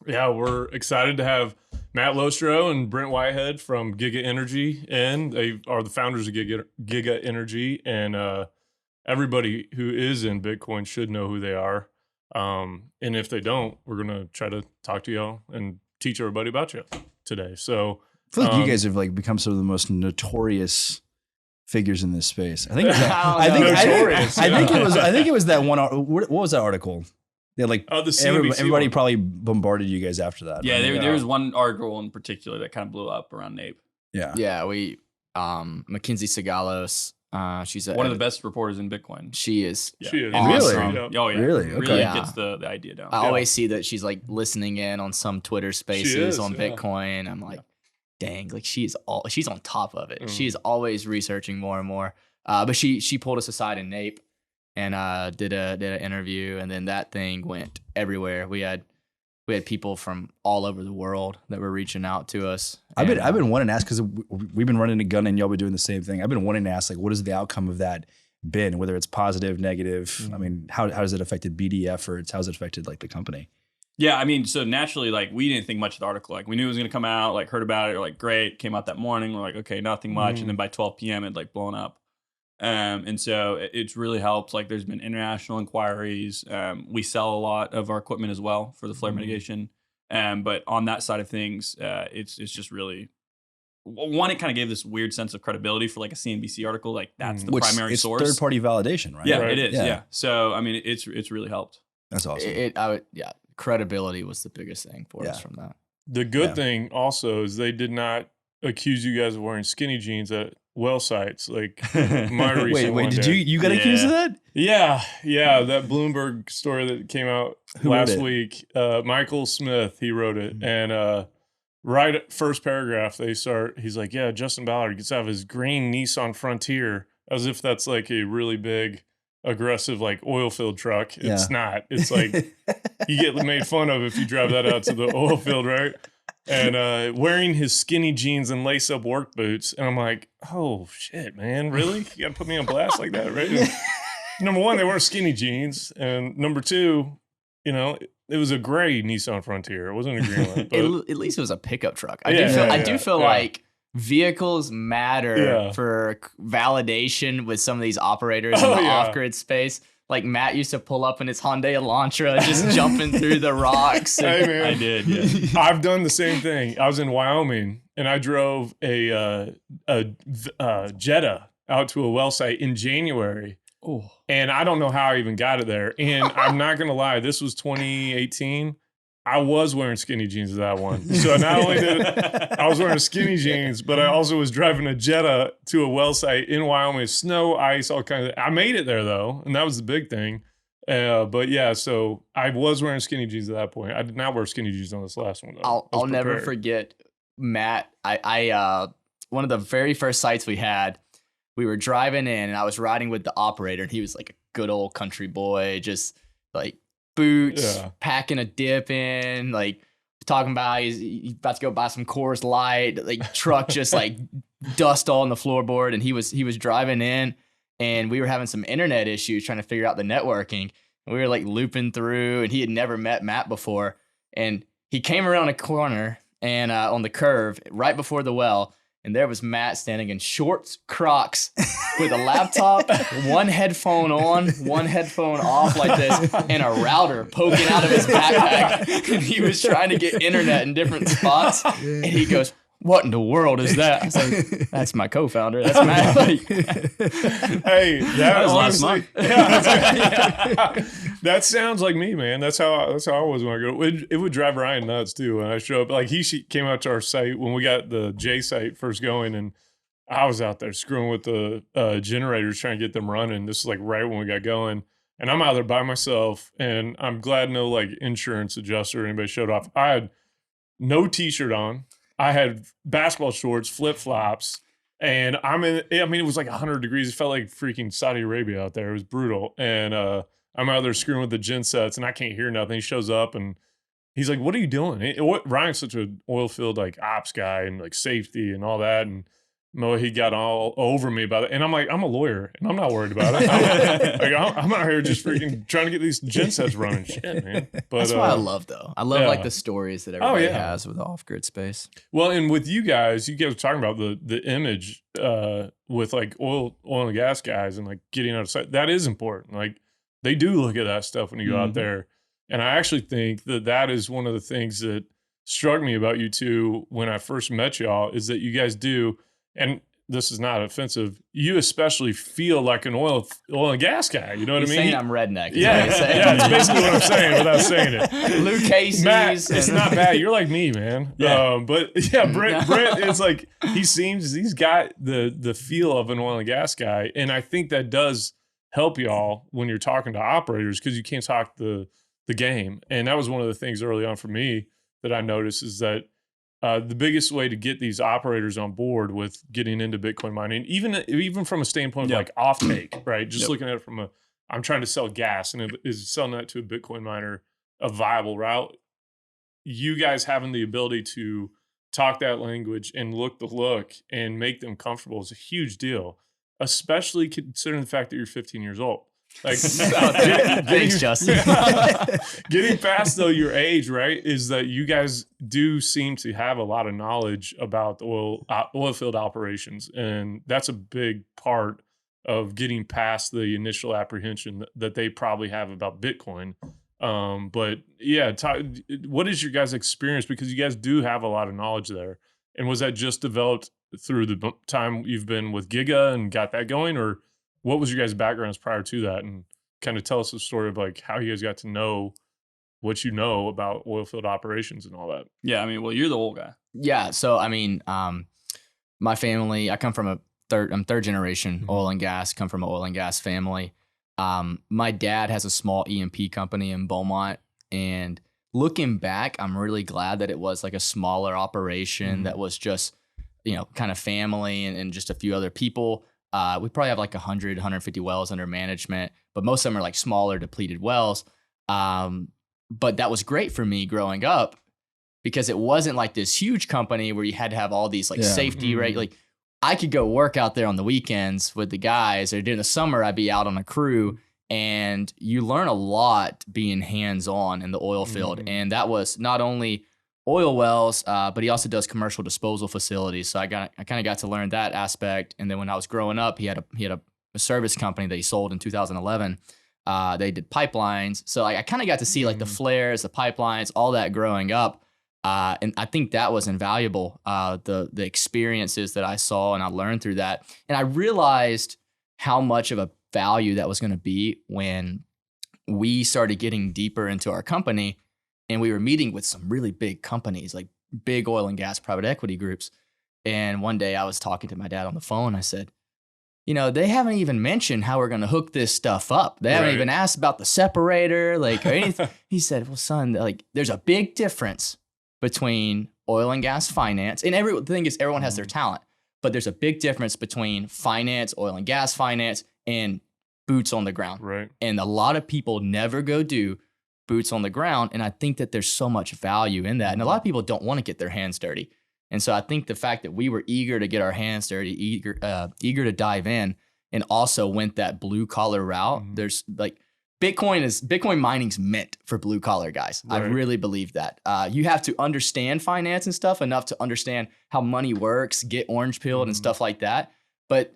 Yeah, we're excited to have Matt Lohstroh and Brent Whitehead from Giga Energy, and they are the founders of Giga Energy, and everybody who is in Bitcoin should know who they are. And if they don't, we're going to try to talk to y'all and teach everybody about you today. So I feel like you guys have like become some of the most notorious figures in this space. I think it was that one. What was that article? They like everybody probably bombarded you guys after that. Yeah, there was one article in particular that kind of blew up around Nape. Yeah. We Mackenzie Sigalos. She's one of the best reporters in Bitcoin. She is. Yeah. She is. Awesome. Really? Oh yeah. Really? Okay. Really gets the idea down. I always see that she's like listening in on some Twitter Spaces on Bitcoin. I'm like, dang, like she's on top of it. She's always researching more and more. But she pulled us aside in Nape and did an interview, and then that thing went everywhere. We had people from all over the world that were reaching out to us. I've been wanting to ask, because we've been running a gun and y'all been doing the same thing. I've been wanting to ask, like, what has the outcome of that been? Whether it's positive, negative. I mean, how has it affected BD efforts? How's it affected like the company? Yeah, I mean, so naturally, like, we didn't think much of the article. Like, we knew it was going to come out, like, heard about it, or like, great, came out that morning. We're like, okay, nothing much. And then by 12 p.m., it like blown up. And so it's really helped. Like, there's been international inquiries. We sell a lot of our equipment as well for the flare mitigation. But on that side of things, it's just really, one, it kind of gave this weird sense of credibility for like a CNBC article. Like, that's the primary source. Third party validation, right? Yeah, right. It is. Yeah. So, I mean, it's really helped. That's awesome. Credibility was the biggest thing for us from that. The good thing also is they did not accuse you guys of wearing skinny jeans at well sites like my recent Wait, did you got accused of that? Yeah, that Bloomberg story that came out last week. Michael Smith, he wrote it, and right at first paragraph he's like, yeah, Justin Ballard gets out of his green Nissan Frontier, as if that's like a really big aggressive like oil field truck. It's not. It's like you get made fun of if you drive that out to the oil field, right? And wearing his skinny jeans and lace up work boots. And I'm like, oh shit, man, really? You gotta put me on blast like that, right? And number one, they weren't skinny jeans. And number two, it was a gray Nissan Frontier. It wasn't a green one. But At least it was a pickup truck. I do feel like vehicles matter for validation with some of these operators in the off-grid space. Like, Matt used to pull up in his Hyundai Elantra, just jumping through the rocks. Hey, man. I did, yeah. I've done the same thing. I was in Wyoming, and I drove a Jetta out to a well site in January. Oh. And I don't know how I even got it there. And I'm not going to lie, this was 2018. I was wearing skinny jeans to that one. So not only did I was wearing skinny jeans, but I also was driving a Jetta to a well site in Wyoming, snow, ice, all kinds of. I made it there though, and that was the big thing. But yeah, so I was wearing skinny jeans at that point. I did not wear skinny jeans on this last one though. I'll never forget Matt. I one of the very first sites we had, we were driving in, and I was riding with the operator, and he was like a good old country boy, just like boots, packing a dip in, like talking about he's about to go buy some Coors Light, like truck just like dust all on the floorboard. And he was driving in, and we were having some internet issues trying to figure out the networking. And we were like looping through, and he had never met Matt before. And he came around a corner and on the curve right before the well. And there was Matt standing in shorts, Crocs, with a laptop, one headphone on, one headphone off like this, and a router poking out of his backpack. And he was trying to get internet in different spots. And he goes, what in the world is that? I was like, that's my co-founder. That's Matt. Hey, that was last month. That sounds like me, man. That's how I was when I go. It would drive Ryan nuts too when I show up. Like, he came out to our site when we got the J site first going, and I was out there screwing with the generators trying to get them running. This is like right when we got going, and I'm out there by myself, and I'm glad no like insurance adjuster or anybody showed up. I had no t-shirt on. I had basketball shorts, flip-flops, and it was like 100 degrees. It felt like freaking Saudi Arabia out there. It was brutal. And I'm out there screwing with the gen sets, and I can't hear nothing. He shows up, and he's like, what are you doing? Ryan's such an oil field like ops guy and like safety and all that. And He got all over me about it. And I'm like, I'm a lawyer and I'm not worried about it. I'm out here just freaking trying to get these gen sets running. Shit, man. But that's what I love, though. I love like the stories that everybody has with the off-grid space. Well, and with you guys were talking about the image with like oil and gas guys and like getting out of sight. That is important. Like they do look at that stuff when you go out there. And I actually think that is one of the things that struck me about you two when I first met y'all is that you guys do, and this is not offensive, you especially feel like an oil and gas guy. You know what I mean? Saying I'm redneck. Yeah, that's basically what I'm saying without saying it. Luke Casey's. Matt, it's not bad. You're like me, man. Yeah. But yeah, Brent is like, he's got the feel of an oil and gas guy. And I think that does help y'all when you're talking to operators because you can't talk the game. And that was one of the things early on for me that I noticed is that the biggest way to get these operators on board with getting into Bitcoin mining, even from a standpoint of like offtake, right? Just looking at it from I'm trying to sell gas and is selling that to a Bitcoin miner a viable route? You guys having the ability to talk that language and look the look and make them comfortable is a huge deal, especially considering the fact that you're 15 years old. Like, thanks, Justin. Getting past though your age, right, is that you guys do seem to have a lot of knowledge about oil field operations, and that's a big part of getting past the initial apprehension that they probably have about Bitcoin. But yeah, what is your guys' experience? Because you guys do have a lot of knowledge there, and was that just developed through the time you've been with Giga and got that going, or what was your guys' backgrounds prior to that? And kind of tell us the story of like how you guys got to know what you know about oil field operations and all that. Yeah, I mean, well, you're the old guy. Yeah, so I mean, my family, I come from I'm third generation oil and gas, come from an oil and gas family. My dad has a small E&P company in Beaumont, and looking back, I'm really glad that it was like a smaller operation that was just, kind of family and just a few other people. We probably have like 100, 150 wells under management, but most of them are like smaller depleted wells. But that was great for me growing up because it wasn't like this huge company where you had to have all these like safety rate. Like I could go work out there on the weekends with the guys, or during the summer, I'd be out on a crew, and you learn a lot being hands-on in the oil field. And that was not only oil wells, but he also does commercial disposal facilities. So I kind of got to learn that aspect. And then when I was growing up, he had a service company that he sold in 2011. They did pipelines. So I kind of got to see like the flares, the pipelines, all that growing up. And I think that was invaluable. The experiences that I saw and I learned through that. And I realized how much of a value that was going to be when we started getting deeper into our company. And we were meeting with some really big companies, like big oil and gas private equity groups. And one day I was talking to my dad on the phone. I said, they haven't even mentioned how we're going to hook this stuff up. They haven't even asked about the separator, like, or anything. He said, well, son, like, there's a big difference between oil and gas finance. And the thing is, everyone has their talent, but there's a big difference between finance, oil and gas finance, and boots on the ground. Right. And a lot of people never go do boots on the ground. And I think that there's so much value in that. And a lot of people don't want to get their hands dirty. And so I think the fact that we were eager to get our hands dirty, eager to dive in, and also went that blue collar route. There's like Bitcoin mining's meant for blue collar guys. Right. I really believe that. You have to understand finance and stuff enough to understand how money works, get orange pilled and stuff like that. But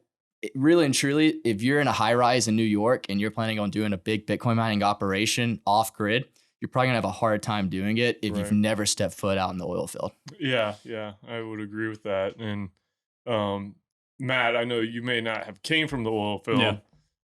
really and truly, if you're in a high rise in New York and you're planning on doing a big Bitcoin mining operation off grid, you're probably gonna have a hard time doing it if you've never stepped foot out in the oil field. Yeah, I would agree with that. And Matt, I know you may not have came from the oil field. Yeah.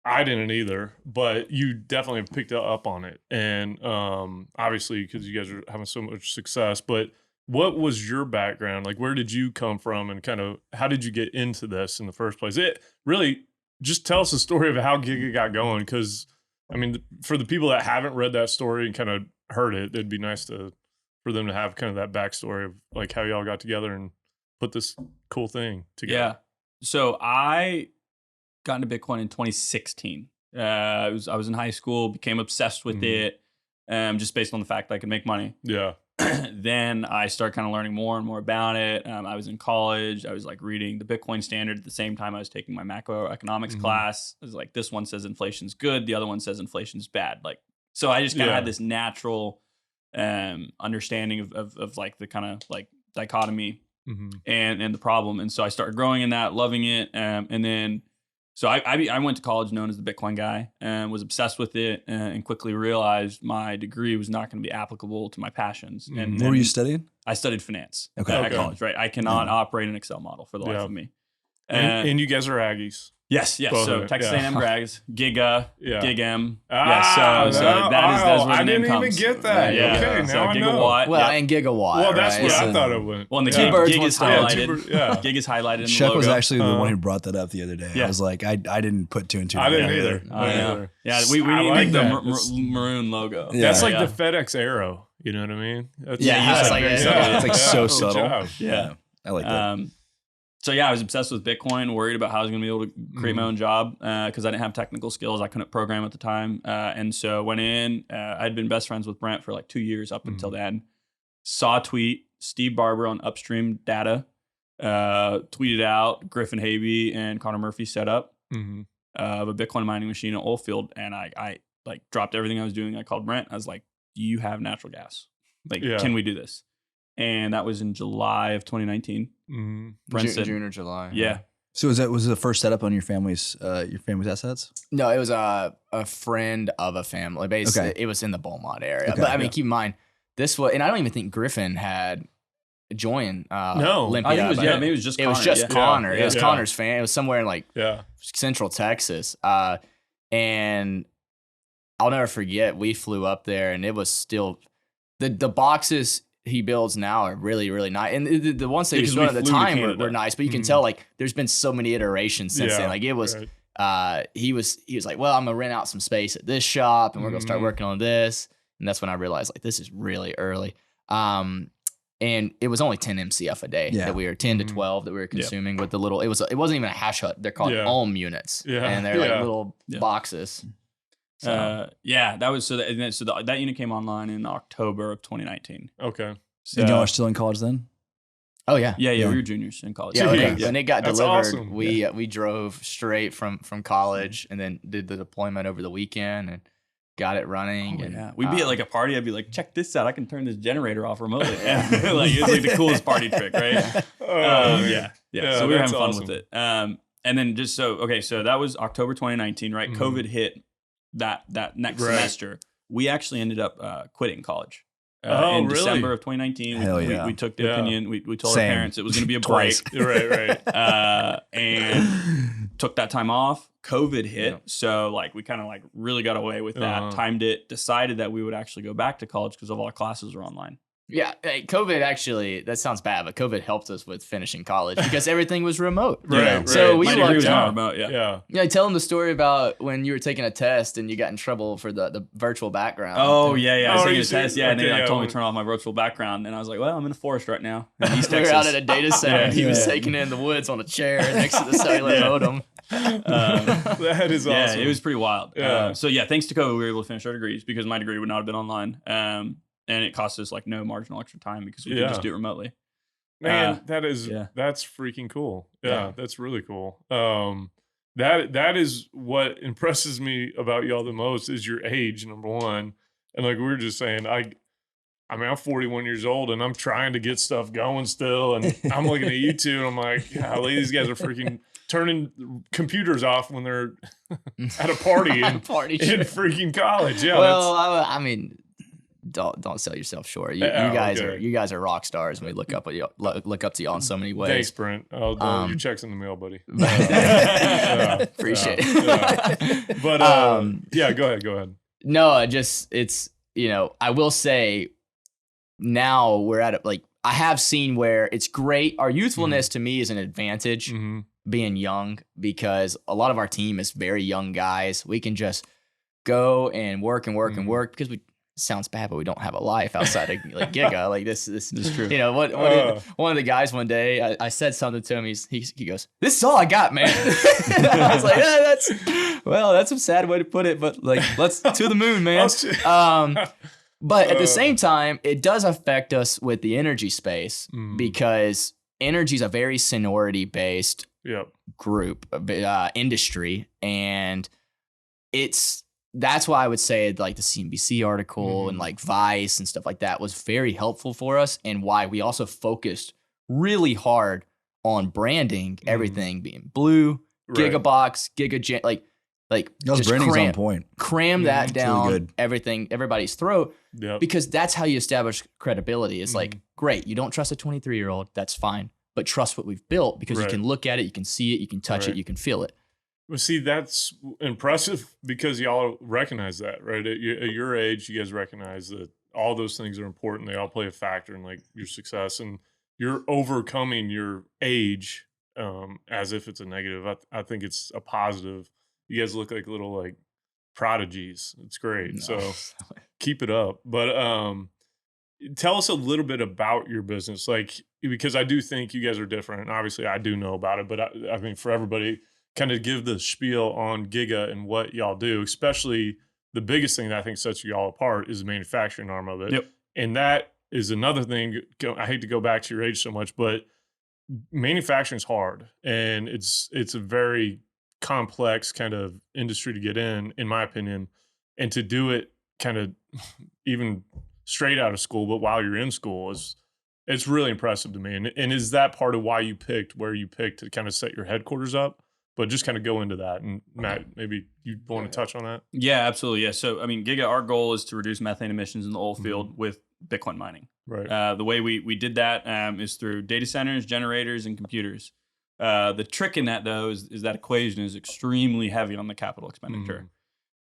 I didn't either, but you definitely have picked up on it. And obviously, because you guys are having so much success, but what was your background? Like, where did you come from and kind of how did you get into this in the first place? It really just tell us the story of how Giga got going. Because, I mean, for the people that haven't read that story and kind of heard it, it'd be nice for them to have kind of that backstory of like how y'all got together and put this cool thing together. Yeah. So I got into Bitcoin in 2016. I was in high school, became obsessed with it, just based on the fact that I could make money. Yeah. then I started kind of learning more and more about it. I was in college. I was like reading the Bitcoin Standard at the same time I was taking my macroeconomics class. I was like, this one says inflation's good. The other one says inflation's bad. Like, so I just kind of had this natural understanding of like the kind of like dichotomy and the problem. And so I started growing in that, loving it. And then, so I went to college known as the Bitcoin guy and was obsessed with it and quickly realized my degree was not going to be applicable to my passions. And what were you studying? I studied finance at college, right? I cannot operate an Excel model for the life of me. And you guys are Aggies. Yes. Both So Texas A&M Grags, Giga, Gig-M. Ah, So that's where I the name didn't even comes. get that. Yeah. Okay, So now I know. Gigawatt. Well, and gigawatt. Well, that's right? what So- I thought it was. Well, and the Yeah. Gig is highlighted. Gig is highlighted in the Chuck logo. was actually the one who brought that up the other day. Yeah. I was like, I didn't put two and two I didn't together. either. I know. Yeah, we I need like the that. maroon logo. Yeah. That's like the FedEx arrow. You know what I mean? That's it's like it's like so Good subtle. job. Yeah. I like that. So yeah, I was obsessed with Bitcoin, worried about how I was going to be able to create my own job because I didn't have technical skills. I couldn't program at the time. And so went in, I'd been best friends with Brent for like 2 years up until then. Saw a tweet, Steve Barber on Upstream Data, tweeted out Griffin Habey and Connor Murphy set up of a Bitcoin mining machine in Oilfield. And I like dropped everything I was doing. I called Brent. I was like, do you have natural gas? Like, can we do this? And that was in July of 2019. Brent said, June or July. Yeah. So was it the first setup on your family's assets? No, it was a friend of a family. Basically, it was in the Beaumont area. Okay, but I mean, keep in mind, this was, and I don't even think Griffin had joined Olympia. I think it was, maybe it was just Connor. It was just Connor. Yeah. It was Connor's fan. It was somewhere in like Yeah. Central Texas. And I'll never forget, we flew up there and it was still, the boxes he builds now are really, really nice. And the ones that he was building at the time were nice, but you can tell like there's been so many iterations since then. Like it was, he was like, well, I'm gonna rent out some space at this shop and we're gonna start working on this. And that's when I realized like this is really early. And it was only 10 MCF a day that we were 10 to 12 that we were consuming with the little, it wasn't even a hash hut. They're called ohm units. And they're like little boxes. So. That was that unit came online in October of 2019. Okay. So, And y'all are still in college then? Oh yeah. Yeah. We were juniors in college. Yeah, Jeez. when it got That's delivered, awesome. we drove straight from college and then did the deployment over the weekend and got it running. We'd be at like a party. I'd be like, check this out. I can turn this generator off remotely. Like it's like the coolest party trick, right? So we were having fun with it. And then so that was October 2019, right? COVID hit that next semester. We actually ended up quitting college. In December of 2019, we took the opinion. We told our parents it was going to be a break. Right. And took that time off. COVID hit. So like we kind of like really got away with that, timed it, decided that we would actually go back to college because all our classes were online. Yeah, COVID actually, that sounds bad, but COVID helped us with finishing college because everything was remote. Right. So we My degree was lucked not out. remote. Yeah, tell them the story about when you were taking a test and you got in trouble for the virtual background. Oh, yeah. I was taking a test. And okay, they told me to turn off my virtual background. And I was like, well, I'm in a forest right now in East We Texas. were out at a data center and he was taking it in the woods on a chair next to the cellular modem. That is awesome. Yeah, it was pretty wild. Yeah. Thanks to COVID, we were able to finish our degrees because my degree would not have been online. And it cost us like no marginal extra time because we could just do it remotely. Man, that's freaking cool. Yeah, that's really cool. That is what impresses me about y'all the most is your age, number one. And like we were just saying, I mean, I'm 41 years old and I'm trying to get stuff going still. And I'm looking at you two and I'm like, golly, these guys are freaking turning computers off when they're at a party in freaking college. Yeah. Well, I mean, don't sell yourself short. You guys are rock stars, and we look up to you on so many ways. Thanks, Brent. Your check's in the mail, buddy. Appreciate it. But go ahead. No, it's I will say now we're at it. Like I have seen where it's great. Our youthfulness to me is an advantage being young because a lot of our team is very young guys. We can just go and work because we. Sounds bad, but we don't have a life outside of like Giga. Like this is true. One of the guys one day, I said something to him. He goes, "This is all I got, man." I was like, that's a sad way to put it, but like, let's to the moon, man. But at the same time, it does affect us with the energy space because energy is a very seniority-based group, industry, and that's why I would say like the CNBC article and like Vice and stuff like that was very helpful for us, and why we also focused really hard on branding, everything being blue, Giga box, Giga Gen, like Those branding's on point. Cram that down, really good. everybody's throat, because that's how you establish credibility. It's like, great, you don't trust a 23-year-old, that's fine, but trust what we've built, because you can look at it, you can see it, you can touch it, you can feel it. Well, see, that's impressive because y'all recognize that, right? At your age, you guys recognize that all those things are important. They all play a factor in like your success, and you're overcoming your age as if it's a negative. I think it's a positive. You guys look like little like prodigies. It's great. No. So keep it up. But tell us a little bit about your business, like, because I do think you guys are different. And obviously, I do know about it, but I mean, for everybody, kind of give the spiel on Giga and what y'all do, especially the biggest thing that I think sets y'all apart is the manufacturing arm of it. Yep. And that is another thing. I hate to go back to your age so much, but manufacturing is hard, and it's a very complex kind of industry to get in my opinion, and to do it kind of even straight out of school, but while you're in school it's really impressive to me. And is that part of why you picked where you picked to kind of set your headquarters up? But just kind of go into that. And Matt, maybe you want to touch on that? Yeah, absolutely. Yeah. So, I mean, Giga, our goal is to reduce methane emissions in the oil field with Bitcoin mining. Right. The way we did that is through data centers, generators, and computers. The trick in that, though, is that equation is extremely heavy on the capital expenditure.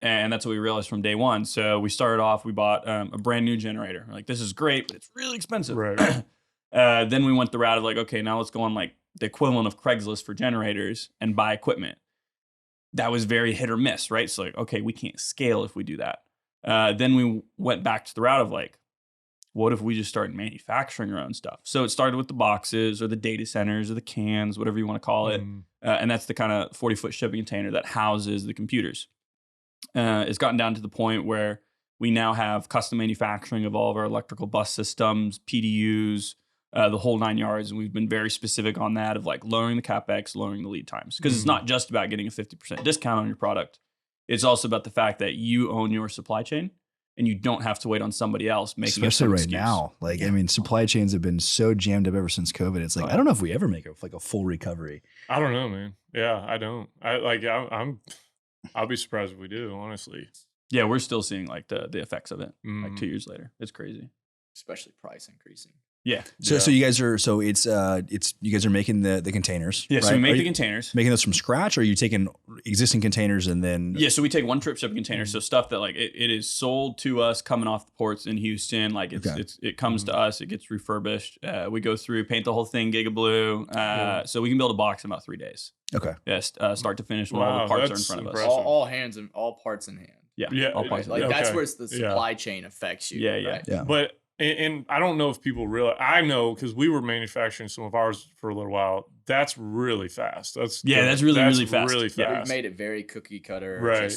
And that's what we realized from day one. So we started off, we bought a brand new generator. We're like, this is great, but it's really expensive. Right. Then we went the route of like, okay, now let's go on like the equivalent of Craigslist for generators and buy equipment. That was very hit or miss, right? So like, okay, we can't scale if we do that. Then we went back to the route of like, what if we just start manufacturing our own stuff? So it started with the boxes or the data centers or the cans, whatever you want to call it. And that's the kind of 40-foot shipping container that houses the computers. It's gotten down to the point where we now have custom manufacturing of all of our electrical bus systems, PDUs, the whole 9 yards. And we've been very specific on that of like lowering the CapEx, lowering the lead times. Because it's not just about getting a 50% discount on your product. It's also about the fact that you own your supply chain and you don't have to wait on somebody else making it. Especially right now. Like, I mean, supply chains have been so jammed up ever since COVID. It's like, I don't know if we ever make a full recovery. I don't know, man. Yeah, I don't. I'll be surprised if we do, honestly. Yeah, we're still seeing like the effects of it like 2 years later. It's crazy. Especially price increasing. Yeah. So you guys are you guys are making the containers. Yeah. Right? So we make the containers. Making those from scratch, or are you taking existing containers and then? Yeah. So we take one trip shipping containers. So stuff that like it is sold to us coming off the ports in Houston. Like it comes to us. It gets refurbished. We go through, paint the whole thing Giga Blue. So we can build a box in about 3 days. Okay. Yes. Start to finish when all the parts are in front of us. All hands and all parts in hand. Yeah. All parts. Like that's where the supply chain affects you. Yeah. But. And I don't know if people realize, I know because we were manufacturing some of ours for a little while. That's really fast. That's really fast. Yeah, we've made it very cookie cutter. Right.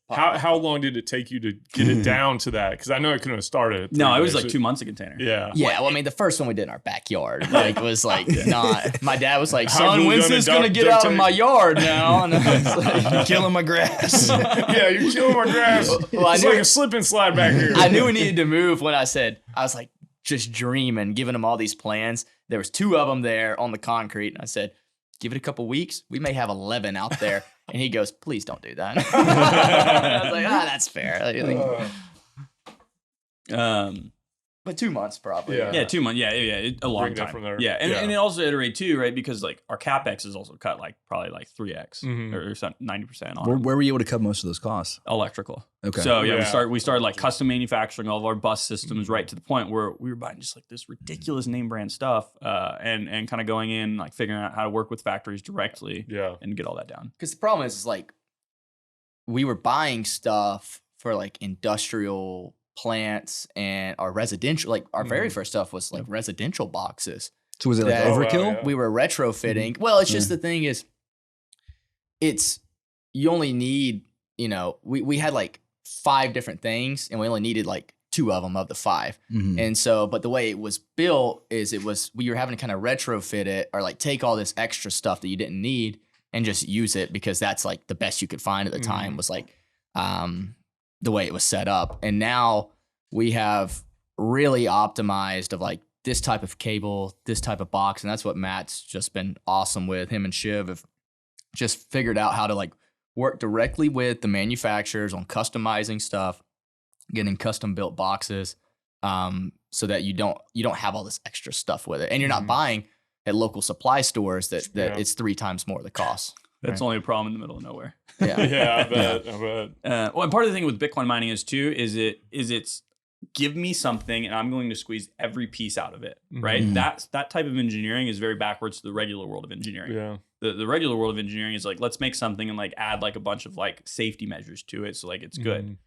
How long did it take you to get it down to that? Because I know it couldn't have started. No, it was like 2 months a container. Yeah. Yeah. Well, I mean, the first one we did in our backyard, like, was like not. My dad was like, "Son, when's this gonna get out of my yard now?" And I was like, "You're killing my grass." Yeah, you're killing my grass. Well, it's like a slip and slide back here. I knew we needed to move when I was like just dreaming, giving him all these plans. There was 2 of them there on the concrete, and I said, "Give it a couple weeks, we may have 11 out there." And he goes, "Please don't do that." I was like, that's fair. But 2 months probably. Yeah, 2 months. Yeah, a long time. From there. Yeah, and it also iterate too, right? Because like our CapEx is also cut like probably like 3x or 90% on. Where were you able to cut most of those costs? Electrical. Okay. So we started like custom manufacturing all of our bus systems right to the point where we were buying just like this ridiculous name brand stuff and kind of going in like figuring out how to work with factories directly and get all that down. Because the problem is like we were buying stuff for like industrial plants and our residential, like our very first stuff was like residential boxes. So was it like overkill? We were retrofitting. Well, it's just the thing is, you only need, we had like 5 different things and we only needed like 2 of them of the 5. And so, but the way it was built is we were having to kind of retrofit it or like take all this extra stuff that you didn't need and just use it because that's like the best you could find at the time was like the way it was set up. And now we have really optimized of like this type of cable, this type of box. And that's what Matt's just been awesome with. Him and Shiv have just figured out how to like work directly with the manufacturers on customizing stuff, getting custom built boxes, so that you don't have all this extra stuff with it. And you're not buying at local supply stores that it's 3 times more the cost. That's only a problem in the middle of nowhere. Yeah, I bet. Well, and part of the thing with Bitcoin mining is it's give me something and I'm going to squeeze every piece out of it, right? That type of engineering is very backwards to the regular world of engineering. Yeah. The regular world of engineering is like, let's make something and like add like a bunch of like safety measures to it so like it's good.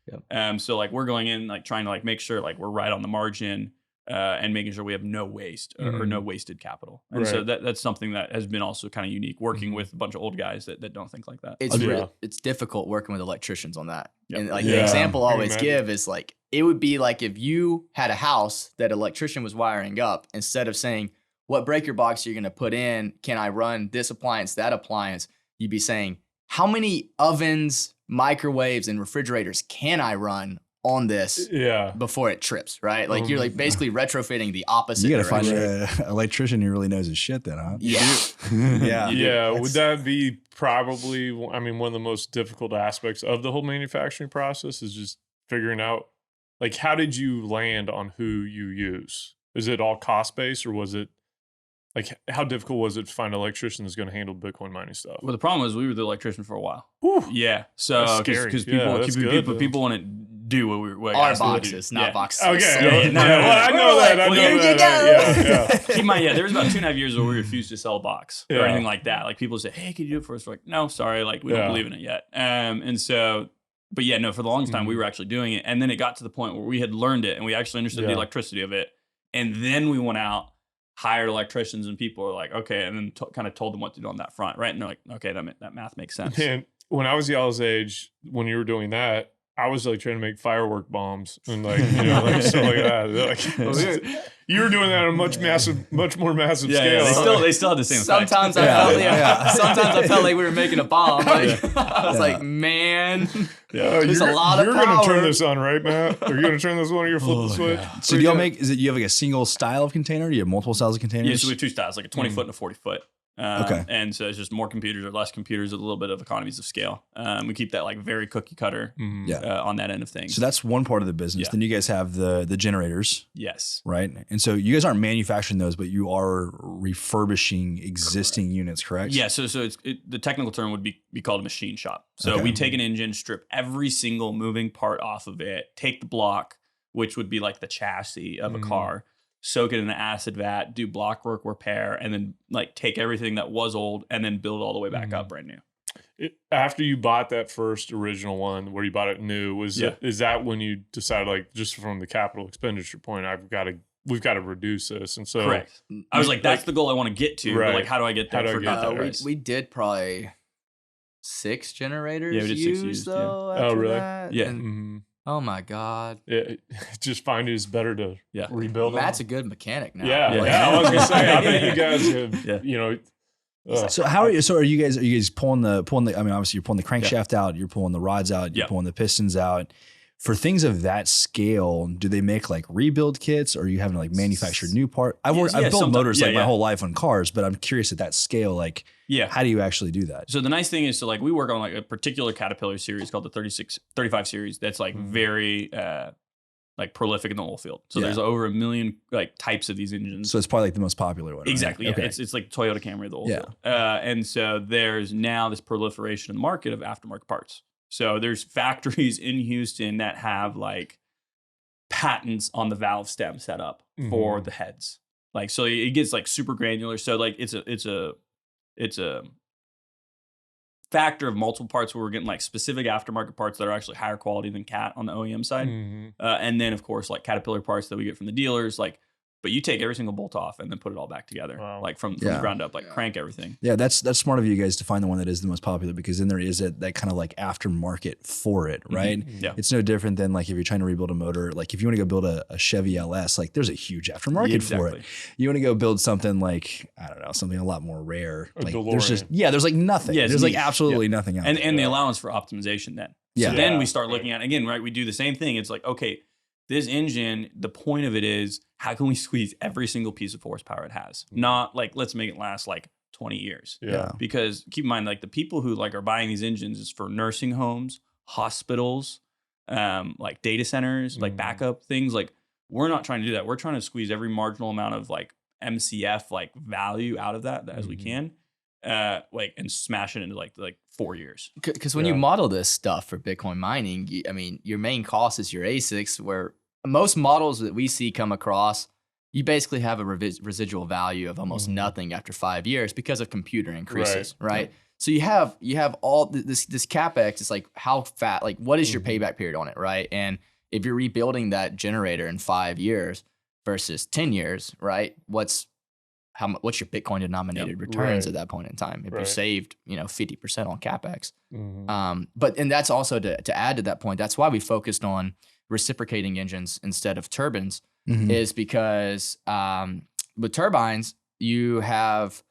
So like we're going in like trying to like make sure like we're right on the margin and making sure we have no waste or no wasted capital. And so that's something that has been also kind of unique working with a bunch of old guys that don't think like that. It's difficult working with electricians on that. And like the example I always give is like, it would be like if you had a house that an electrician was wiring up, instead of saying, what breaker box you're going to put in, can I run this appliance, that appliance? You'd be saying, how many ovens, microwaves, and refrigerators can I run on this before it trips, right? Like you're like basically retrofitting the opposite. You got to find an electrician who really knows his shit then, huh? Yeah. Would that be probably, I mean, one of the most difficult aspects of the whole manufacturing process is just figuring out, like, how did you land on who you use? Is it all cost-based, or was it, like, how difficult was it to find an electrician that's going to handle Bitcoin mining stuff? Well, the problem was we were the electrician for a while. Whew. Yeah. So because people want to do what we our boxes, not boxes. Okay. No, I know that. Keep in mind, there was about 2.5 years where we refused to sell a box or anything like that. Like people say, hey, can you do it for us? We're like, no, sorry. Like we don't believe in it yet. And so, but for the longest time we were actually doing it. And then it got to the point where we had learned it and we actually understood the electricity of it. And then we went out, hired electricians, and people were like, okay, and then kind of told them what to do on that front, right? And they're like, okay, that math makes sense. Man, when I was y'all's age, when you were doing that, I was like trying to make firework bombs and like, like stuff like that. Like, you were doing that on a much more massive scale. They still had the same effect. Sometimes I felt like we were making a bomb. Like, I was like, man, there's a lot of power. You're going to turn this on, right, Matt? Are you going to turn this on or you're flip the switch? Yeah. So do y'all you have like a single style of container? Do you have multiple styles of containers? Yeah, so we have 2 styles, like a 20 foot and a 40 foot. And so it's just more computers or less computers with a little bit of economies of scale. We keep that like very cookie cutter on that end of things. So that's one part of the business. Then you guys have the generators. Yes. Right. And so you guys aren't manufacturing those, but you are refurbishing existing units, correct? Yeah. So the technical term would be called a machine shop. So we take an engine, strip every single moving part off of it, take the block, which would be like the chassis of a car, soak it in an acid vat, do block work repair, and then like take everything that was old and then build it all the way back up brand new. After you bought that first original one where you bought it new, is that when you decided, like, just from the capital expenditure point, we've got to reduce this? And so correct. I was like, that's the goal I want to get to. But like, how do I get there? We did probably 6 generators. Yeah, we did 6 used. though. Oh, really? That. Yeah. And, oh my God. Just find it's better to rebuild them. Matt's a good mechanic now. Yeah. I was gonna say, I bet you guys have, So how are you? So are you guys pulling the? I mean, obviously you're pulling the crankshaft out, you're pulling the rods out, you're pulling the pistons out. For things of that scale, do they make like rebuild kits, or are you having to like manufacture new part? I've built motors my whole life on cars, but I'm curious at that scale, like, how do you actually do that? So the nice thing is, we work on like a particular Caterpillar series called the 35 series. That's like very like prolific in the oil field. So there's over 1 million like types of these engines. So it's probably like the most popular one. Right? Exactly. Okay. Yeah. It's like Toyota Camry of the oil field. And so there's now this proliferation in the market of aftermarket parts. So there's factories in Houston that have like patents on the valve stem set up for the heads. Like, so it gets like super granular. So like it's a factor of multiple parts where we're getting like specific aftermarket parts that are actually higher quality than Cat on the OEM side. And then of course like Caterpillar parts that we get from the dealers, like But you take every single bolt off and then put it all back together, like from the ground up, like crank everything. Yeah, that's smart of you guys to find the one that is the most popular, because then there is that kind of like aftermarket for it, right? Yeah. It's no different than like if you're trying to rebuild a motor, like if you want to go build a Chevy LS, like there's a huge aftermarket for it. You want to go build something like, I don't know, something a lot more rare. Like there's like nothing. Yeah, there's like absolutely nothing out there. And the allowance for optimization then. Yeah. So then we start looking at, again, right, we do the same thing. It's like, okay, this engine, the point of it is, how can we squeeze every single piece of horsepower it has? Not like, let's make it last like 20 years. Yeah. Because keep in mind, like the people who like are buying these engines is for nursing homes, hospitals, like data centers, like backup things. Like we're not trying to do that. We're trying to squeeze every marginal amount of like MCF like value out of that as we can. Like and smash it into like 4 years. Because when you model this stuff for Bitcoin mining, I mean, your main cost is your ASICs, where most models that we see come across, you basically have a residual value of almost nothing after 5 years because of computer increases, right? So you have all this CapEx. It's like how fat, like what is your payback period on it, right? And if you're rebuilding that generator in 5 years versus 10 years, right? What's your Bitcoin denominated returns at that point in time? If you saved, 50% on CapEx. And that's also to add to that point, that's why we focused on reciprocating engines instead of turbines, is because with turbines, you have,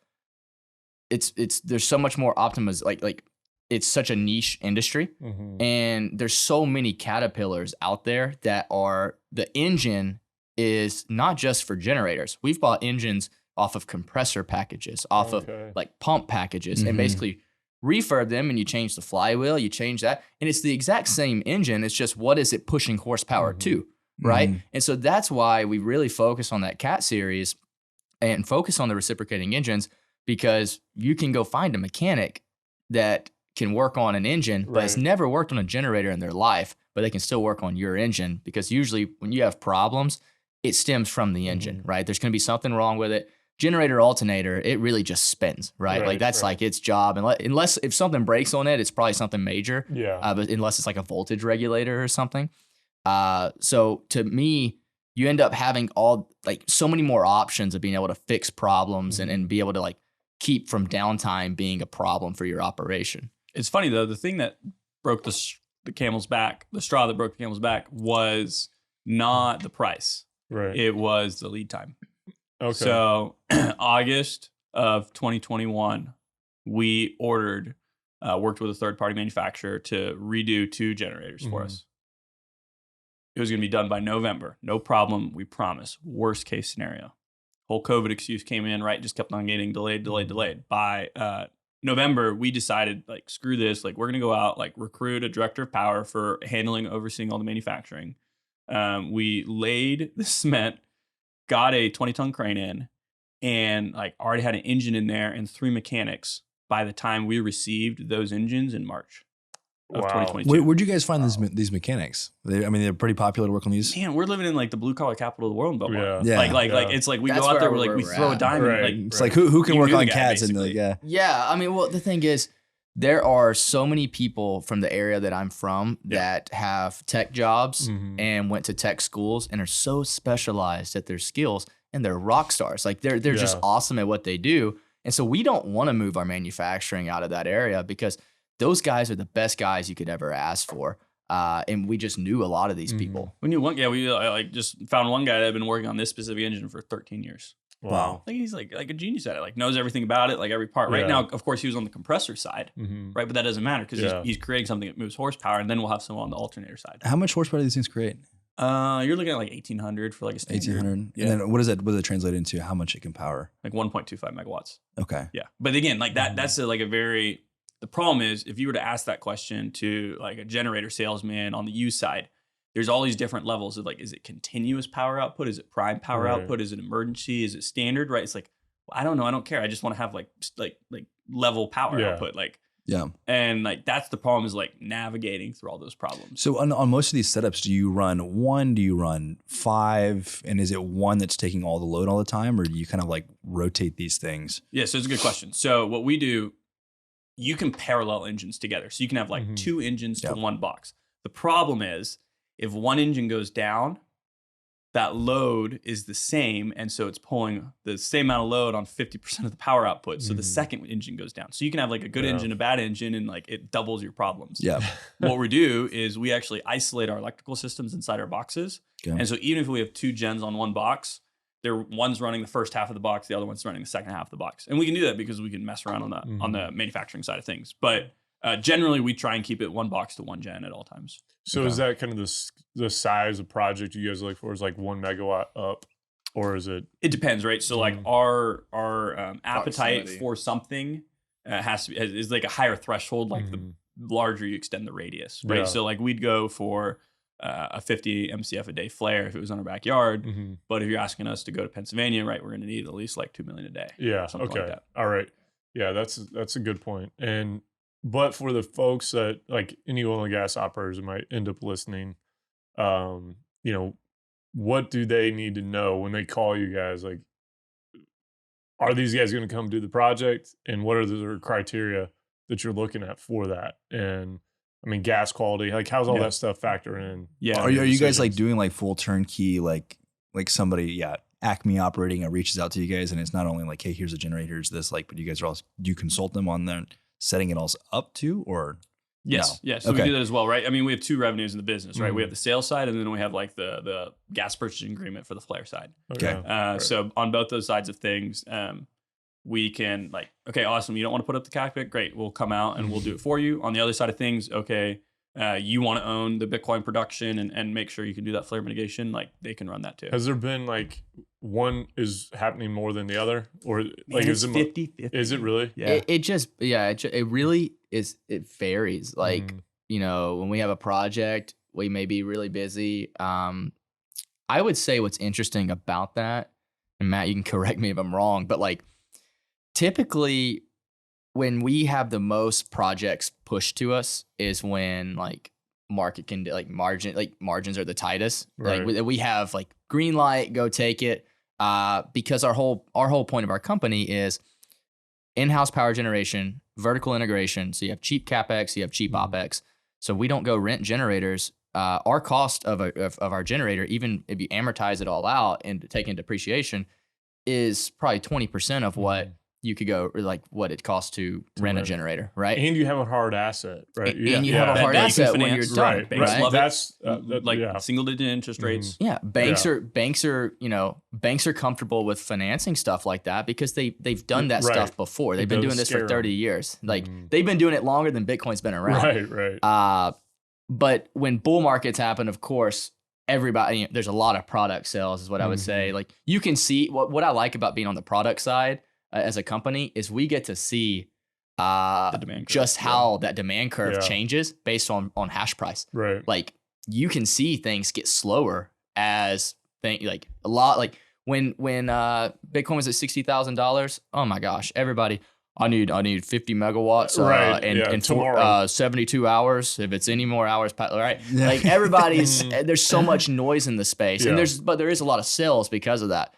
there's so much more like it's such a niche industry, and there's so many caterpillars out there that are, the engine is not just for generators. We've bought engines off of compressor packages, off of like pump packages, and basically refurb them, and you change the flywheel, you change that, and it's the exact same engine. It's just, what is it pushing horsepower to, right? And so that's why we really focus on that CAT series and focus on the reciprocating engines, because you can go find a mechanic that can work on an engine, but has never worked on a generator in their life, but they can still work on your engine, because usually when you have problems, it stems from the engine, right? There's going to be something wrong with it. Generator alternator, it really just spins, right? Like that's like its job. Unless if something breaks on it, it's probably something major. But unless it's like a voltage regulator or something. So to me, you end up having so many more options of being able to fix problems and be able to like keep from downtime being a problem for your operation. It's funny though, the thing that broke the camel's back, the straw that broke the camel's back, was not the price. Right. It was the lead time. Okay. So August of 2021, we ordered, worked with a third-party manufacturer to redo 2 generators for us. It was going to be done by November. No problem. We promise. Worst case scenario. Whole COVID excuse came in, right? Just kept on getting delayed. By November, we decided, like, screw this. Like, we're going to go out, like, recruit a director of power for overseeing all the manufacturing. We laid the cement, got a 20-ton crane in, and like already had an engine in there and 3 mechanics by the time we received those engines in March of 2022. Where'd you guys find these mechanics? They're pretty popular to work on these. Man, we're living in like the blue collar capital of the world in Belmont. Yeah. Like it's like we go out there, we throw a diamond. It's like who can work on CADs basically. and Yeah. I mean, well, the thing is, there are so many people from the area that I'm from that have tech jobs and went to tech schools and are so specialized at their skills, and they're rock stars. Like they're just awesome at what they do. And so we don't want to move our manufacturing out of that area, because those guys are the best guys you could ever ask for. And we just knew a lot of these people. We knew one guy. We like just found one guy that had been working on this specific engine for 13 years. Wow. Like he's like a genius at it, like knows everything about it, like every part. Right now, of course, he was on the compressor side, right? But that doesn't matter, because he's creating something that moves horsepower, and then we'll have someone on the alternator side. How much horsepower do these things create? You're looking at like 1,800 for like a standard. 1,800. Yeah. And then what does it translate into? How much it can power? Like 1.25 megawatts. Okay. Yeah. But again, like that's the problem is, if you were to ask that question to like a generator salesman on the used side, there's all these different levels of like, is it continuous power output? Is it prime power output? Is it emergency? Is it standard? Right. It's like, well, I don't know. I don't care. I just want to have like level power output. Like, and like, that's the problem, is like navigating through all those problems. So on most of these setups, do you run 1? Do you run 5? And is it one that's taking all the load all the time, or do you kind of like rotate these things? Yeah. So it's a good question. So what we do, you can parallel engines together. So you can have like 2 engines to one box. The problem is, if one engine goes down, that load is the same. And so it's pulling the same amount of load on 50% of the power output. So the second engine goes down. So you can have like a good engine, a bad engine, and like it doubles your problems. Yeah. What we do is we actually isolate our electrical systems inside our boxes. Okay. And so even if we have 2 gens on one box, one's running the first half of the box, the other one's running the second half of the box. And we can do that because we can mess around on the manufacturing side of things. But generally, we try and keep it 1 box to 1 gen at all times. So is that kind of the size of project you guys look for is like 1 megawatt up, or is it? It depends, right? So like our appetite Proximity. for something has to be is like a higher threshold. Like the larger you extend the radius, right? Yeah. So like we'd go for a 50 MCF a day flare if it was on our backyard. But if you're asking us to go to Pennsylvania, right, we're going to need at least like 2 million a day. Yeah. Something Okay. like that. All right. Yeah, that's a good point. But for the folks that like any oil and gas operators that might end up listening, you know, what do they need to know when they call you guys? Like, are these guys going to come do the project, and what are the criteria that you're looking at for that? And I mean, gas quality, like how's all that stuff factor in? Yeah. Are you guys like doing like full turnkey, like somebody, Acme operating it reaches out to you guys, and it's not only like, hey, here's a generator, here's this, like, but you guys are also, do you consult them on their setting it all up to, or? Yes. No? Yes. So we do that as well, right? I mean, we have 2 revenues in the business, right? We have the sales side, and then we have like the gas purchasing agreement for the flare side. Okay. So on both those sides of things, we can like, okay, awesome. You don't want to put up the cockpit? Great. We'll come out and we'll do it for you. On the other side of things, okay, you want to own the Bitcoin production and make sure you can do that flare mitigation, like they can run that too. Has there been like one is happening more than the other, or like it's is it 50-50. Is it really? Yeah. It really is. It varies. Like, you know, when we have a project, we may be really busy. I would say what's interesting about that, and Matt, you can correct me if I'm wrong, but like typically when we have the most projects pushed to us is when like market can margins are the tightest. Right. Like we have like green light, go take it. Because our whole point of our company is in-house power generation, vertical integration. So you have cheap CapEx, you have cheap OpEx. So we don't go rent generators. Our cost of our generator, even if you amortize it all out and take in depreciation, is probably 20% of what you could go, or like what it costs to rent a generator, right? And you have a hard asset, right? And you have a hard That you asset can when you're finance. done, Right. Banks right? love it. That's single-digit interest rates. Yeah, banks are comfortable with financing stuff like that because they've done that stuff before. They've been doing this for 30 years. Like they've been doing it longer than Bitcoin's been around. Right. But when bull markets happen, of course, everybody, there's a lot of product sales is what I would say. Like you can see what I like about being on the product side as a company is we get to see The demand curve. just how that demand curve changes based on hash price. Right. Like you can see things get slower as like a lot, like when Bitcoin was at $60,000. Oh my gosh, everybody, I need 50 megawatts in 72 hours. If it's any more hours, right? Like everybody's, there's so much noise in the space, and there is a lot of sales because of that.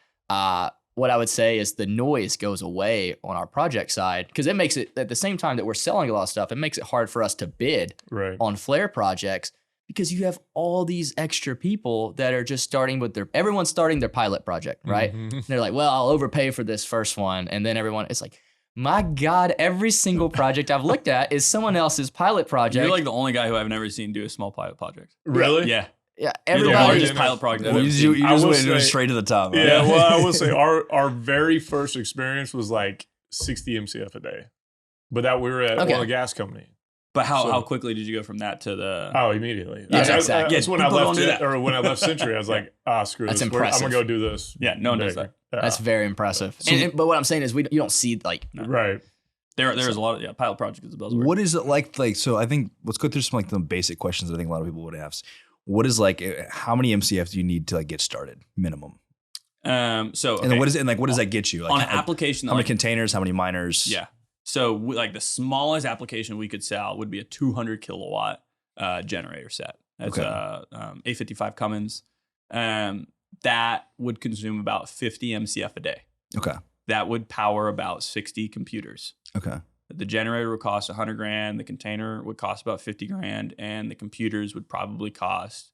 What I would say is the noise goes away on our project side because it makes it, at the same time that we're selling a lot of stuff, it makes it hard for us to bid on flare projects because you have all these extra people that are just starting with everyone's starting their pilot project, right? They're like, well, I'll overpay for this first one. And then it's like, my God, every single project I've looked at is someone else's pilot project. You're like the only guy who I've never seen do a small pilot project. Really? Yeah. Yeah, You're the everybody. largest pilot project I've ever You seen. just went straight to the top. Right? Yeah, well, I will say our very first experience was like 60 MCF a day, but that we were at oil and gas company. But how quickly did you go from that to the? Oh, immediately. Yeah, exactly. That's when I People don't left do it, that. or when I left Century, I was like, screw That's this. impressive. I'm gonna go do this. Yeah, no one does that. Yeah. That's very impressive. But what I'm saying is you don't see like Right. There's a lot of pilot projects is the buzzword. What is it like? Like, so I think let's go through some like the basic questions that I think a lot of people would ask. What is like, how many MCF do you need to like get started minimum? So okay. And then what does that get you? Like, on an application? How many containers? How many miners? Yeah. So like the smallest application we could sell would be a 200 kilowatt generator set. That's 855 Cummins. That would consume about 50 MCF a day. Okay. That would power about 60 computers. Okay. The generator would cost $100,000. The container would cost about $50,000, and the computers would probably cost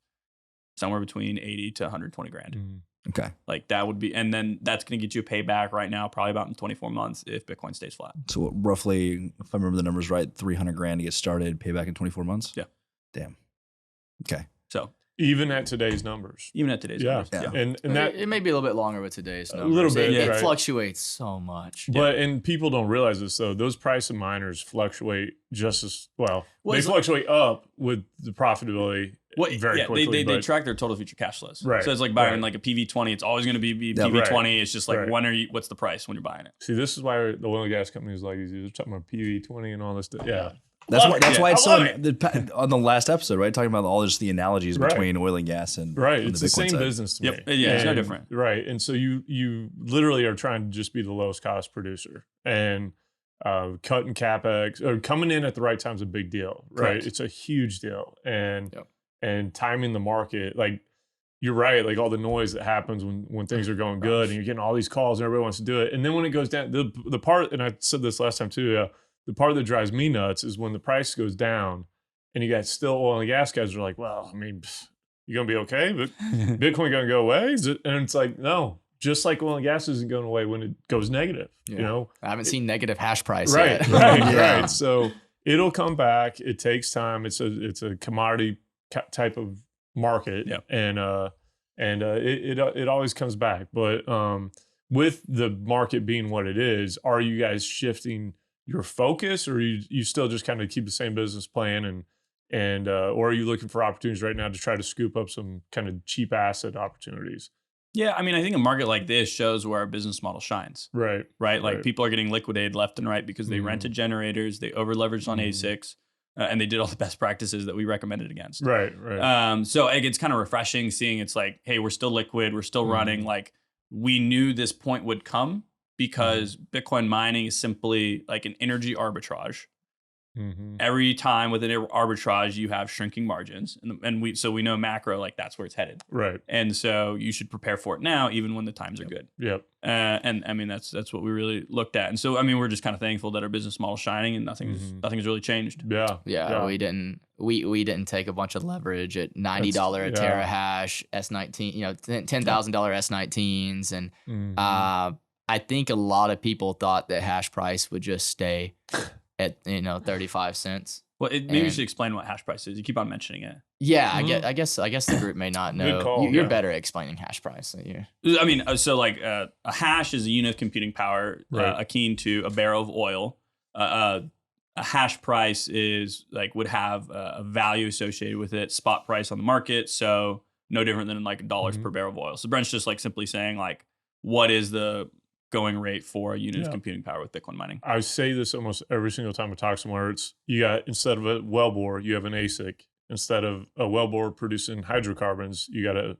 somewhere between 80 to 120 grand. Okay. Like that would be, and then that's going to get you a payback right now, probably about in 24 months if Bitcoin stays flat. So roughly, if I remember the numbers right, 300 grand to get started, payback in 24 months? Yeah. Damn. Okay. So even at today's numbers. numbers. Yeah. And that it may be a little bit longer with today's numbers. little bit, It right. fluctuates so much. But and people don't realize this though. Those price of miners fluctuate just as well. Well, They it's fluctuate up with the profitability very quickly. They but track their total future cash flows. Right, So it's like buying right. like a PV20. It's always going to be Yeah, PV20. It's just like right. what's the price when you're buying it? see, this is why the oil and gas companies like these. They're talking about PV20 and all this stuff. Yeah. That's Love why. it. That's Yeah, why it's I so love on the last episode, right? Talking about all just the analogies Right. between oil and gas and Right. and It's the Bitcoin same side. business to Yep. me. Yeah, it's no And- different. Right. And so you literally are trying to just be the lowest cost producer. And cutting CapEx or coming in at the right time is a big deal. Right. Correct. It's a huge deal. And Yep. and timing the market, like you're right, like all the noise that happens when things are going good and you're getting all these calls and everybody wants to do it. And then when it goes down, the part, and I said this last time too, the part that drives me nuts is when the price goes down and you got still oil and gas guys are like, well, I mean, you're going to be okay, but Bitcoin going to go away? And it's like, no, just like oil and gas isn't going away when it goes negative, Yeah. you know? I haven't seen negative hash price Right, yet. right, Yeah. right. So it'll come back. It takes time. It's a commodity type of market, Yeah. and it always comes back. But with the market being what it is, are you guys shifting your focus, or you still just kind of keep the same business plan and or are you looking for opportunities right now to try to scoop up some kind of cheap asset opportunities? Yeah, I mean, I think a market like this shows where our business model shines, Right. right? Like Right. people are getting liquidated left and right because they Mhm. rented generators, they over leveraged on Mhm. ASICs, and they did all the best practices that we recommended against. Right. Right. So it's kind of refreshing seeing it's like, hey, we're still liquid, we're still running. Like we knew this point would come because Bitcoin mining is simply like an energy arbitrage. Mm-hmm. Every time with an arbitrage, you have shrinking margins, and we know macro, like that's where it's headed. Right. And so you should prepare for it now, even when the times are good. Yep. And I mean, that's what we really looked at. And so, I mean, we're just kind of thankful that our business model's shining and nothing's really changed. Yeah. Yeah, we didn't take a bunch of leverage at $90 a terahash S19, $10,000 S19s, and Mhm. I think a lot of people thought that hash price would just stay at 35 cents. Well, maybe you And- should explain what hash price is. You keep on mentioning it. Yeah, Mhm. I guess the group may not Good know. call, You're yeah. better at explaining hash price. So I mean, so like a hash is a unit of computing power Right. akin to a barrel of oil. A hash price is like would have a value associated with it, spot price on the market. So no different than like dollars Mhm. per barrel of oil. So Brent's just like simply saying like, what is the going rate for a unit of Yeah. computing power with Bitcoin mining? I say this almost every single time I talk somewhere. It's you got, instead of a wellbore, you have an ASIC. Instead of a wellbore producing hydrocarbons, you got a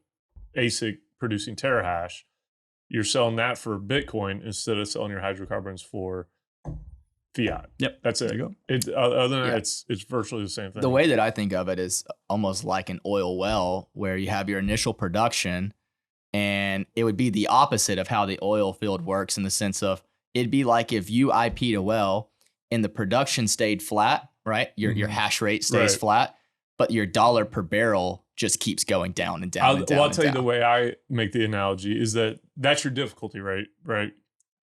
ASIC producing terahash. You're selling that for Bitcoin instead of selling your hydrocarbons for fiat. Yep. That's it. There you go. Other than Yeah. that, it's virtually the same thing. the way that I think of it is almost like an oil well, where you have your initial production, and it would be the opposite of how the oil field works in the sense of it'd be like if you IP'd a well and the production stayed flat, right? Your hash rate stays Right. flat, but your dollar per barrel just keeps going down and down and down. I'll and tell you down. the way I make the analogy is that's your difficulty rate, right?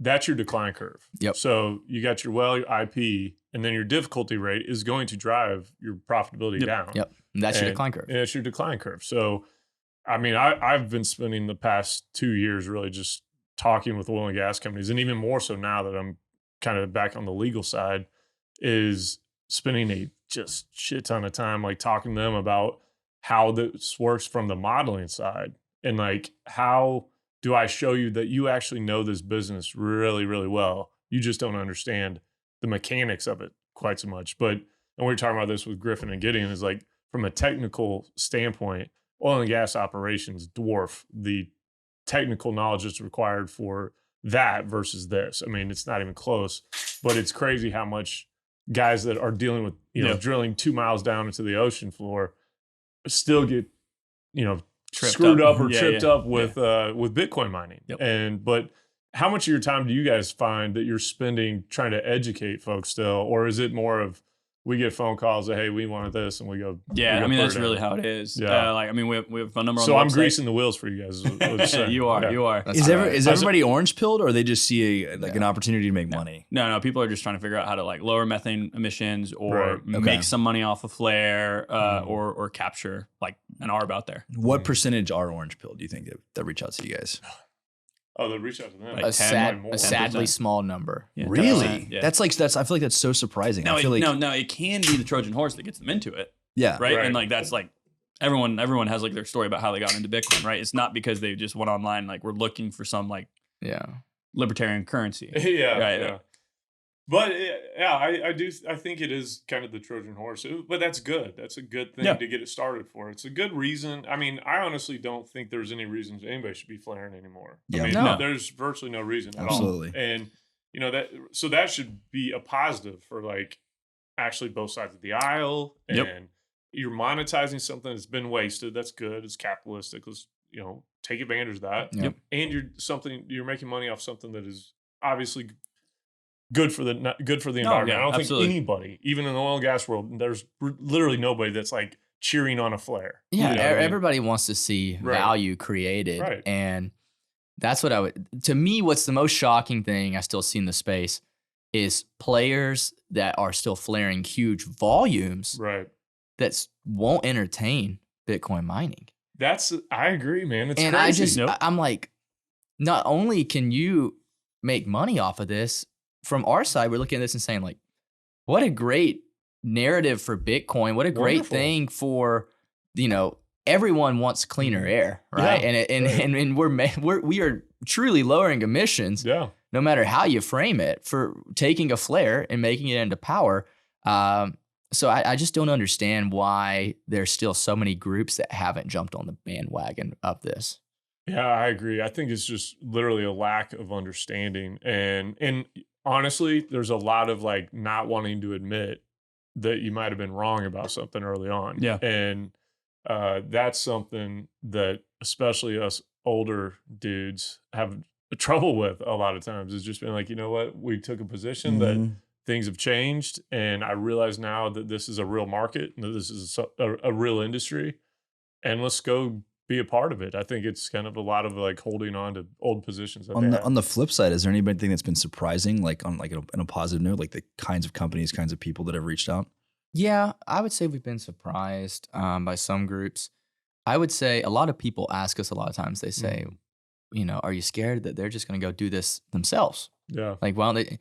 That's your decline curve. Yep. So you got your well, your IP, and then your difficulty rate is going to drive your profitability down. Yep. And that's your And- decline curve. And it's your decline curve. So, I mean, I've been spending the past 2 years really just talking with oil and gas companies, and even more so now that I'm kind of back on the legal side, is spending a just shit ton of time like talking to them about how this works from the modeling side, and like how do I show you that you actually know this business really, really well? You just don't understand the mechanics of it quite so much. But, and we were talking about this with Griffin and Gideon, is like from a technical standpoint, oil and gas operations dwarf the technical knowledge that's required for that versus this. I mean, it's not even close, but it's crazy how much guys that are dealing with, drilling 2 miles down into the ocean floor still get, Tripped screwed up. up or Yeah, tripped yeah. up with Bitcoin mining. Yep. But how much of your time do you guys find that you're spending trying to educate folks still, or is it more of we get phone calls that, hey, we wanted this, and we go. Yeah, we go I mean, put that's it really in. how it is. Yeah. Like, I mean, we have a phone number on So the I'm website. greasing the wheels for you guys. Is what I'm saying. You are. Yeah. You are. Is everybody orange pilled, or they just see an opportunity to make money? No, people are just trying to figure out how to like lower methane emissions or Right. make some money off of flare or capture like an ARB out there. What percentage are orange pilled? Do you think that reach out to you guys? Oh, they'll reach out to them. Like A 10, sadly 10%. small number. Yeah, Really? 10%, yeah. That's I feel like that's so surprising. No, I feel like it can be the Trojan horse that gets them into it, yeah. right? Right. And like that's like everyone has like their story about how they got into Bitcoin, right? It's not because they just went online like we're looking for some like Yeah. libertarian currency. Yeah, Right. yeah. But yeah, I think it is kind of the Trojan horse, but that's good. That's a good thing to get it started for. It's a good reason. I mean, I honestly don't think there's any reasons anybody should be flaring anymore. Yeah. I mean, No. there's virtually no reason at Absolutely. all. And that should be a positive for like actually both sides of the aisle. And Yep. you're monetizing something that's been wasted. That's good. It's capitalistic. Let's take advantage of that. Yep. And you're making money off something that is obviously good for the environment. yeah, I don't absolutely. think anybody, even in the oil and gas world, there's literally nobody that's like cheering on a flare. Yeah, You know what I mean? everybody wants to see Right. value created. Right. And that's what to me, what's the most shocking thing I still see in the space is players that are still flaring huge volumes Right. that won't entertain Bitcoin mining. I agree, man. It's And crazy. I'm like, not only can you make money off of this, from our side, we're looking at this and saying like, what a great narrative for Bitcoin. What a great Wonderful. thing for, everyone wants cleaner air, right? Yeah, And we are truly lowering emissions, Yeah. no matter how you frame it, for taking a flare and making it into power. So I just don't understand why there's still so many groups that haven't jumped on the bandwagon of this. Yeah, I agree. I think it's just literally a lack of understanding. And honestly, there's a lot of like not wanting to admit that you might have been wrong about something early on. Yeah. And that's something that especially us older dudes have trouble with a lot of times, is just being like, you know what, we took a position that things have changed, and I realize now that this is a real market and that this is a real industry, and let's go be a part of it. I think it's kind of a lot of like holding on to old positions. That On the flip side, is there anything that's been surprising, like on like in a positive note, like the kinds of companies, kinds of people that have reached out? Yeah, I would say we've been surprised by some groups. I would say a lot of people ask us a lot of times, they say, are you scared that they're just going to go do this themselves? Yeah. Like, why don't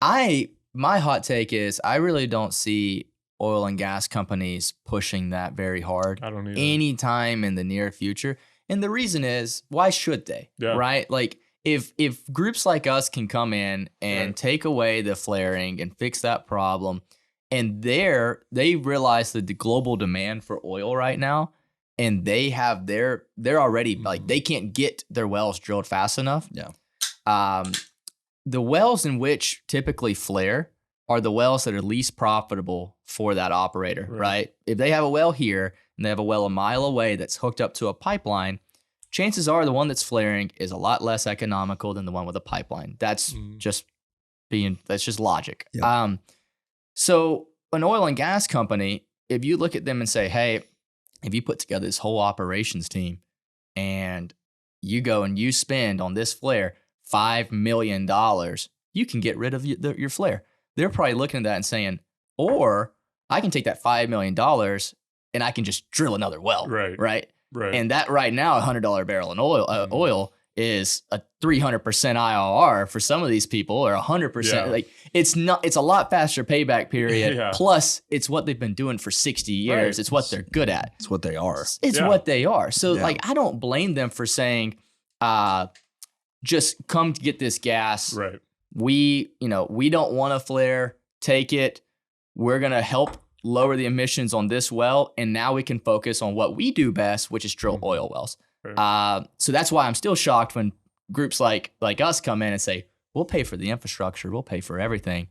they? My hot take is I really don't see oil and gas companies pushing that very hard I don't either. anytime in the near future. And the reason is, why should they? Yeah. Right? Like, if groups like us can come in and take away the flaring and fix that problem, and they realize that the global demand for oil right now, and they're already like, they can't get their wells drilled fast enough. Yeah. The wells in which typically flare are the wells that are least profitable for that operator, right? If they have a well here and they have a well a mile away that's hooked up to a pipeline, chances are the one that's flaring is a lot less economical than the one with a pipeline. That's just logic. Yeah. So an oil and gas company, if you look at them and say, hey, if you put together this whole operations team and you go and you spend on this flare $5 million, you can get rid of your flare. They're probably looking at that and saying, or I can take that $5 million and I can just drill another well. Right. And that right now, $100 barrel in oil is a 300% IRR for some of these people, or 100%. Yeah. Like, it's a lot faster payback period. Yeah. Plus, it's what they've been doing for 60 years. Right. It's what they're good at. It's what they are. It's Yeah. what they are. So Yeah. like, I don't blame them for saying, just come to get this gas. Right. We don't want a flare. Take it. We're going to help lower the emissions on this well. And now we can focus on what we do best, which is drill oil wells. Right. So that's why I'm still shocked when groups like us come in and say, we'll pay for the infrastructure. We'll pay for everything.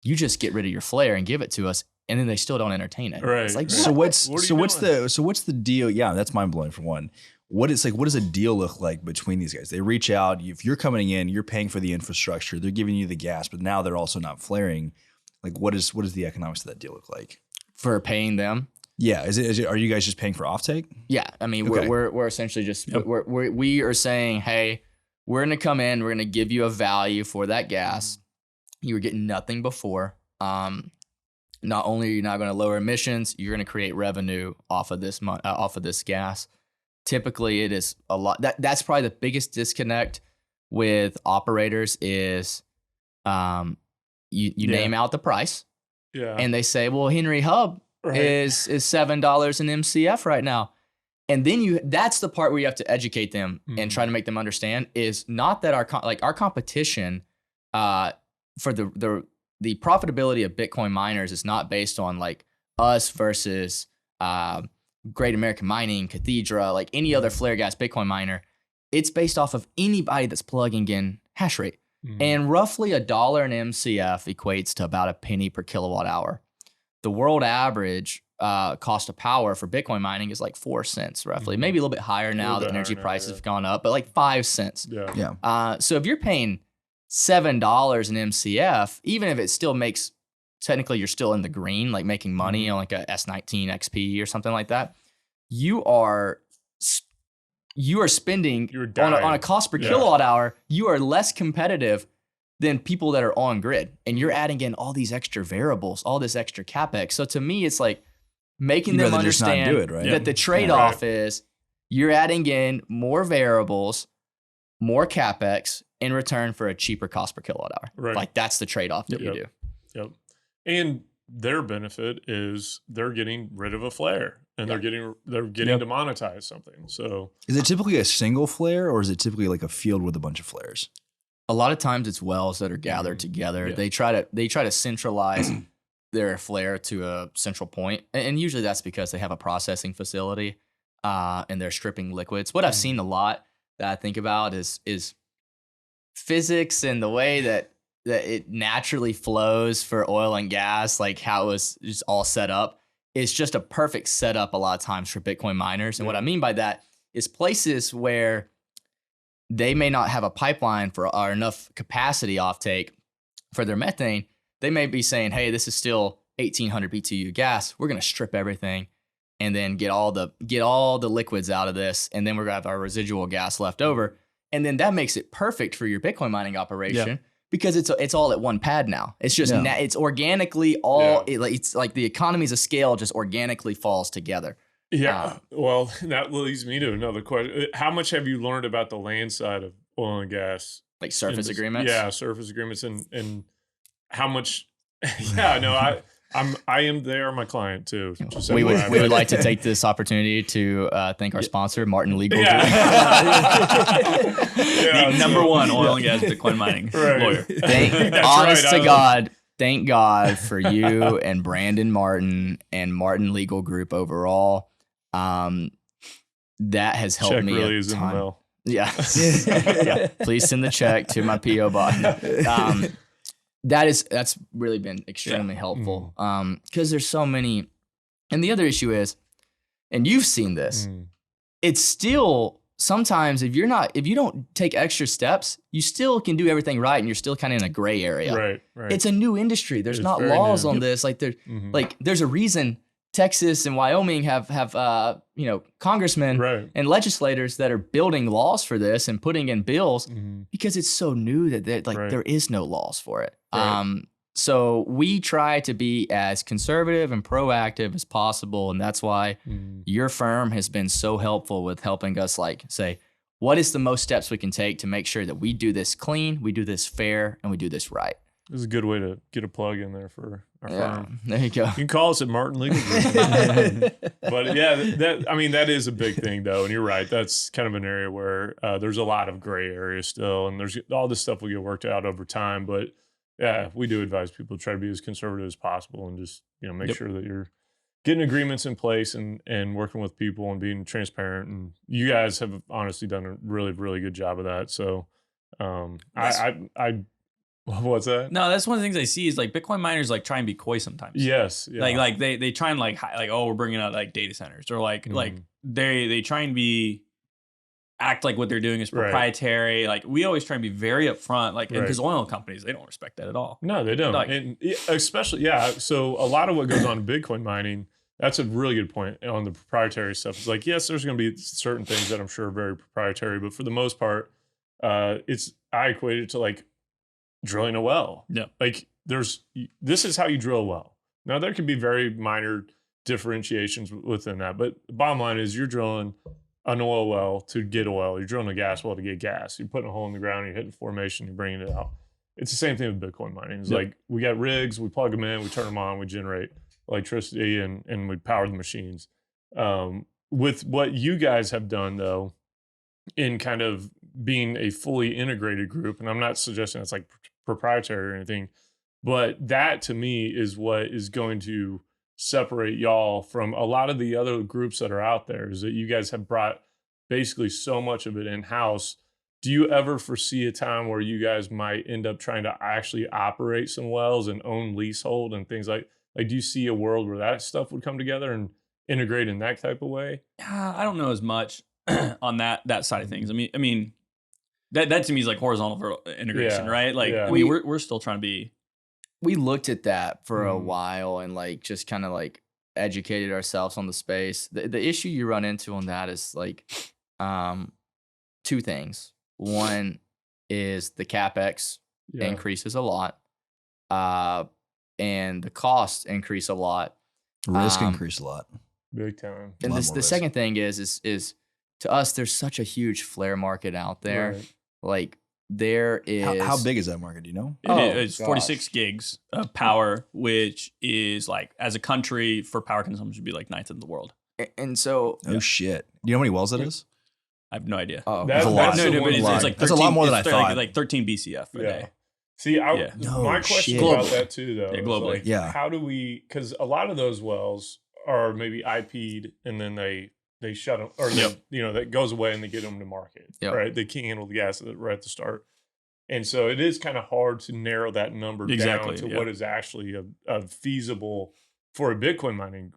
You just get rid of your flare and give it to us. And then they still don't entertain it. Right. It's like, So what's What are you what's the deal? Yeah, that's mind blowing for one. What does a deal look like between these guys? They reach out. If you're coming in, you're paying for the infrastructure. They're giving you the gas, but now they're also not flaring. Like what is the economics of that deal look like? For paying them. Yeah. Is it, are you guys just paying for offtake? Yeah. I mean, Okay. we're essentially just, we are saying, hey, we're going to come in, we're going to give you a value for that gas. You were getting nothing before. Not only are you not going to lower emissions, you're going to create revenue off of this gas. Typically, it is a lot. That's probably the biggest disconnect with operators is you name out the price, and they say, well, Henry Hub is $7 an MCF right now. And then that's the part where you have to educate them and try to make them understand is not that our competition for the profitability of Bitcoin miners is not based on like us versus Great American Mining, Cathedra, like any other flare gas Bitcoin miner. It's based off of anybody that's plugging in hash rate. And roughly $1 an MCF equates to about a penny per kilowatt hour. The world average cost of power for Bitcoin mining is like 4 cents roughly, maybe a little bit higher now that energy prices have gone up, but like 5 cents. So if you're paying $7 an MCF, even if it still makes, technically you're still in the green, like making money on like a S19 XP or something like that, you are spending on a cost per kilowatt hour, you are less competitive than people that are on grid. And you're adding in all these extra variables, all this extra CapEx. So to me, it's like making them understand that the trade-off is you're adding in more variables, more CapEx in return for a cheaper cost per kilowatt hour. Like that's the trade-off that you do. Yep. And their benefit is they're getting rid of a flare. And they're getting to monetize something. So is it typically a single flare or is it typically like a field with a bunch of flares? A lot of times it's wells that are gathered together. They try to centralize their flare to a central point. And usually that's because they have a processing facility and they're stripping liquids. What I've seen a lot that I think about is physics and the way that it naturally flows for oil and gas, like how it was just all set up. It's just a perfect setup a lot of times for Bitcoin miners. And what I mean by that is places where they may not have a pipeline or enough capacity offtake for their methane. They may be saying, hey, this is still 1,800 BTU gas. We're going to strip everything and then get all the liquids out of this. And then we're going to have our residual gas left over. And then that makes it perfect for your Bitcoin mining operation. Because it's all at one pad now. It's just it's organically it's like the economies of scale just organically falls together. Well, that leads me to another question. How much have you learned about the land side of oil and gas? Like surface agreements? Yeah, surface agreements and how much I am there, my client too. We would like to take this opportunity to thank our sponsor, Martin Legal Group. The number one oil and gas Bitcoin mining lawyer. Honest to God, thank God for you and Brandon Martin and Martin Legal Group overall. That has helped me a ton. Yeah. Please send the check to my P.O. box. That's really been extremely helpful because there's so many. And the other issue is, and you've seen this, it's still sometimes if you don't take extra steps, you still can do everything right and you're still kind of in a gray area. Right. It's a new industry. There's not laws on this. Like there's a reason Texas and Wyoming have congressmen and legislators that are building laws for this and putting in bills because it's so new that there is no laws for it. So we try to be as conservative and proactive as possible, and that's why your firm has been so helpful with helping us say, what is the most steps we can take to make sure that we do this clean, we do this fair, and we do this right. This is a good way to get a plug in there for our firm. There you go. You can call us at Martin Legal Group. But that is a big thing though. And you're right. That's kind of an area where there's a lot of gray areas still. And there's all this stuff will get worked out over time. But yeah, we do advise people to try to be as conservative as possible and just, make sure that you're getting agreements in place and working with people and being transparent. And you guys have honestly done a really, really good job of that. So what's that? No, that's one of the things I see is like Bitcoin miners like try and be coy sometimes. Yes. Yeah. Like they try and like we're bringing out like data centers or like they try and be act like what they're doing is proprietary. Like we always try and be very upfront, like because oil companies, they don't respect that at all. No, they don't. Like, and especially, so a lot of what goes on in Bitcoin mining, that's a really good point on the proprietary stuff. It's like, yes, there's going to be certain things that I'm sure are very proprietary, but for the most part, I equate it to like drilling a well. Yeah. Like this is how you drill a well. Now there can be very minor differentiations within that, but the bottom line is you're drilling an oil well to get oil. You're drilling a gas well to get gas. You're putting a hole in the ground, you're hitting formation, you're bringing it out. It's the same thing with Bitcoin mining. It's like we got rigs, we plug them in, we turn them on, we generate electricity, and we power the machines. With what you guys have done, though, in kind of being a fully integrated group, and I'm not suggesting it's like proprietary or anything, but that to me is what is going to separate y'all from a lot of the other groups that are out there, is that you guys have brought basically so much of it in-house. Do you ever foresee a time where you guys might end up trying to actually operate some wells and own leasehold and things like do you see a world where that stuff would come together and integrate in that type of way? I don't know as much on that side of things. I mean that to me is like horizontal integration, right? Like I mean, we're still trying to be. We looked at that for a while and like just kind of like educated ourselves on the space. The issue you run into on that is like two things. One is the CapEx increases a lot, and the costs increase a lot. Risk increase a lot. Big time. And the second thing is to us, there's such a huge flare market out there. Right. Like there is. How big is that market? Do you know? It's 46 gigs of power, which is like, as a country for power consumption, would be like 9th in the world. And so. Oh shit! Do you know how many wells that is? I have no idea. Oh, that's a lot. No, but it's like 13, that's a lot more than I thought. Like 13 BCF a day. See, my question about that too, though, globally. Like, how do we? Because a lot of those wells are maybe IP'd and then they shut them, or that goes away and they get them to market. Right? They can't handle the gas right at the start, and so it is kind of hard to narrow that number down to what is actually a feasible for a Bitcoin mining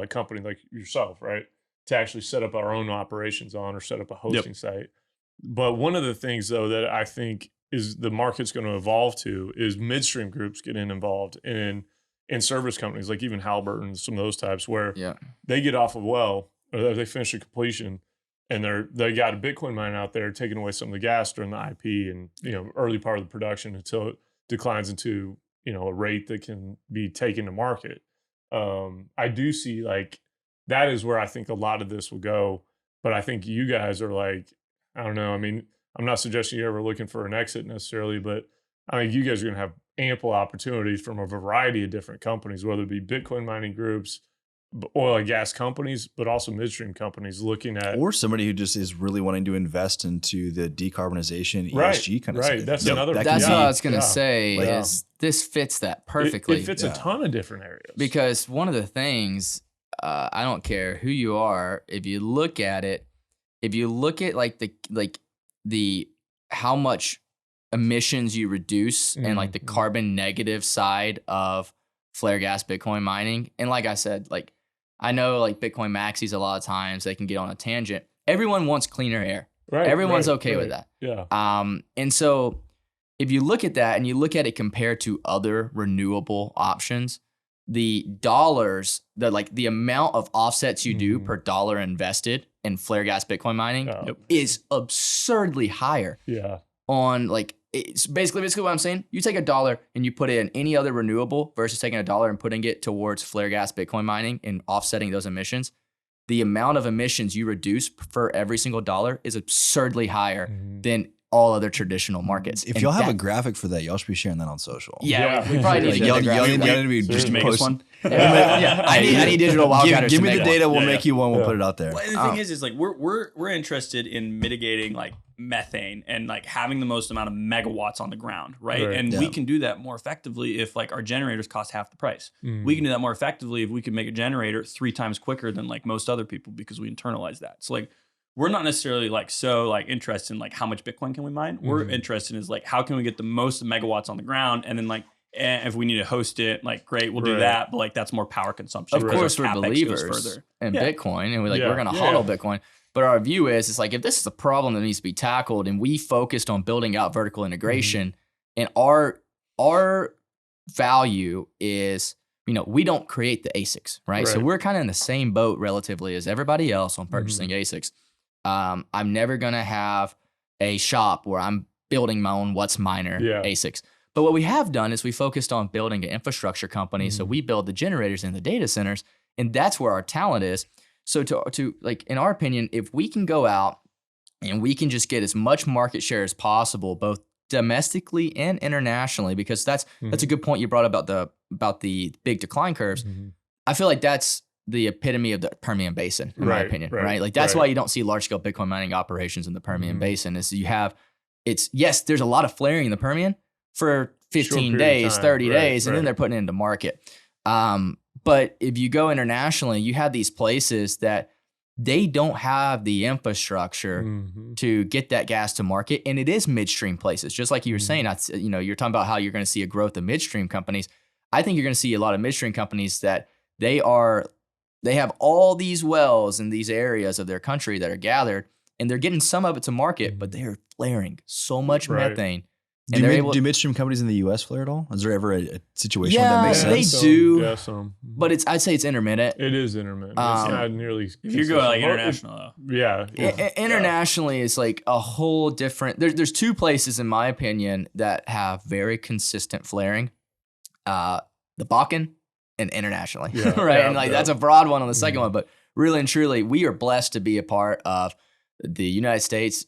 company like yourself, right? To actually set up our own operations on or set up a hosting site. But one of the things, though, that I think is the market's going to evolve to is midstream groups getting involved in service companies, like even Halliburton, some of those types, where they get off of well, or they finish a completion, and they got a Bitcoin mine out there taking away some of the gas during the IP and early part of the production until it declines into a rate that can be taken to market. I do see like that is where I think a lot of this will go, but I think you guys are like, I don't know. I mean, I'm not suggesting you're ever looking for an exit necessarily, but I think you guys are going to have ample opportunities from a variety of different companies, whether it be Bitcoin mining groups, oil and gas companies, but also midstream companies looking at. Or somebody who just is really wanting to invest into the decarbonization, ESG kind of stuff. Right, that's another. That's what I was going to say is this fits that perfectly. It fits a ton of different areas. Because one of the things, I don't care who you are, if you look at like the how much emissions you reduce and like the carbon negative side of flare gas Bitcoin mining. And like I said, like I know like Bitcoin maxis, a lot of times they can get on a tangent. Everyone wants cleaner air. Right. Everyone's okay with that. Yeah. And so if you look at that and you look at it compared to other renewable options, the dollars, the amount of offsets you do per dollar invested in flare gas Bitcoin mining is absurdly higher. Yeah. On like, it's basically what I'm saying. You take $1 and you put it in any other renewable versus taking $1 and putting it towards flare gas Bitcoin mining and offsetting those emissions. The amount of emissions you reduce for every single dollar is absurdly higher than all other traditional markets. If y'all have a graphic for that, y'all should be sharing that on social. Yeah. We probably need to y'all need to be just make us one. I need digital wildcatters. Give me the data. We'll make you one. We'll put it out there. Well, the thing is like we're interested in mitigating like methane and like having the most amount of megawatts on the ground, right? And we can do that more effectively if like our generators cost half the price. We can do that more effectively if we can make a generator 3 times quicker than like most other people because we internalize that. So like we're not necessarily like so like interested in like how much Bitcoin can we mine. We're interested in is like how can we get the most megawatts on the ground, and then like if we need to host it, like great, we'll do that. But like that's more power consumption. Of course, we're believers in Bitcoin, and we're like we're gonna hodl Bitcoin. But our view is, it's like, if this is a problem that needs to be tackled and we focused on building out vertical integration, and our value is, we don't create the ASICs, right? So we're kind of in the same boat relatively as everybody else on purchasing ASICs. I'm never going to have a shop where I'm building my own Miner ASICs. But what we have done is we focused on building an infrastructure company. So we build the generators in the data centers, and that's where our talent is. So to like, in our opinion, if we can go out and we can just get as much market share as possible, both domestically and internationally, because that's a good point you brought about the big decline curves. I feel like that's the epitome of the Permian Basin, in my opinion, right? Like that's why you don't see large scale Bitcoin mining operations in the Permian Basin. Is yes, there's a lot of flaring in the Permian for 15 days, 30 days, and then they're putting it into market. But if you go internationally, you have these places that they don't have the infrastructure to get that gas to market. And it is midstream places. Just like you were saying, you're talking about how you're going to see a growth of midstream companies. I think you're going to see a lot of midstream companies that they have all these wells in these areas of their country that are gathered, and they're getting some of it to market, but they're flaring so much methane. Do midstream companies in the U.S. flare at all? Is there ever a situation where that makes sense? They do. Yeah, some. But I'd say it's intermittent. It is intermittent. It's not nearly. If you're going like international, though. Internationally, it's like a whole different. There's two places, in my opinion, that have very consistent flaring: the Bakken and internationally, right? And that's a broad one on the second one, but really and truly, we are blessed to be a part of the United States,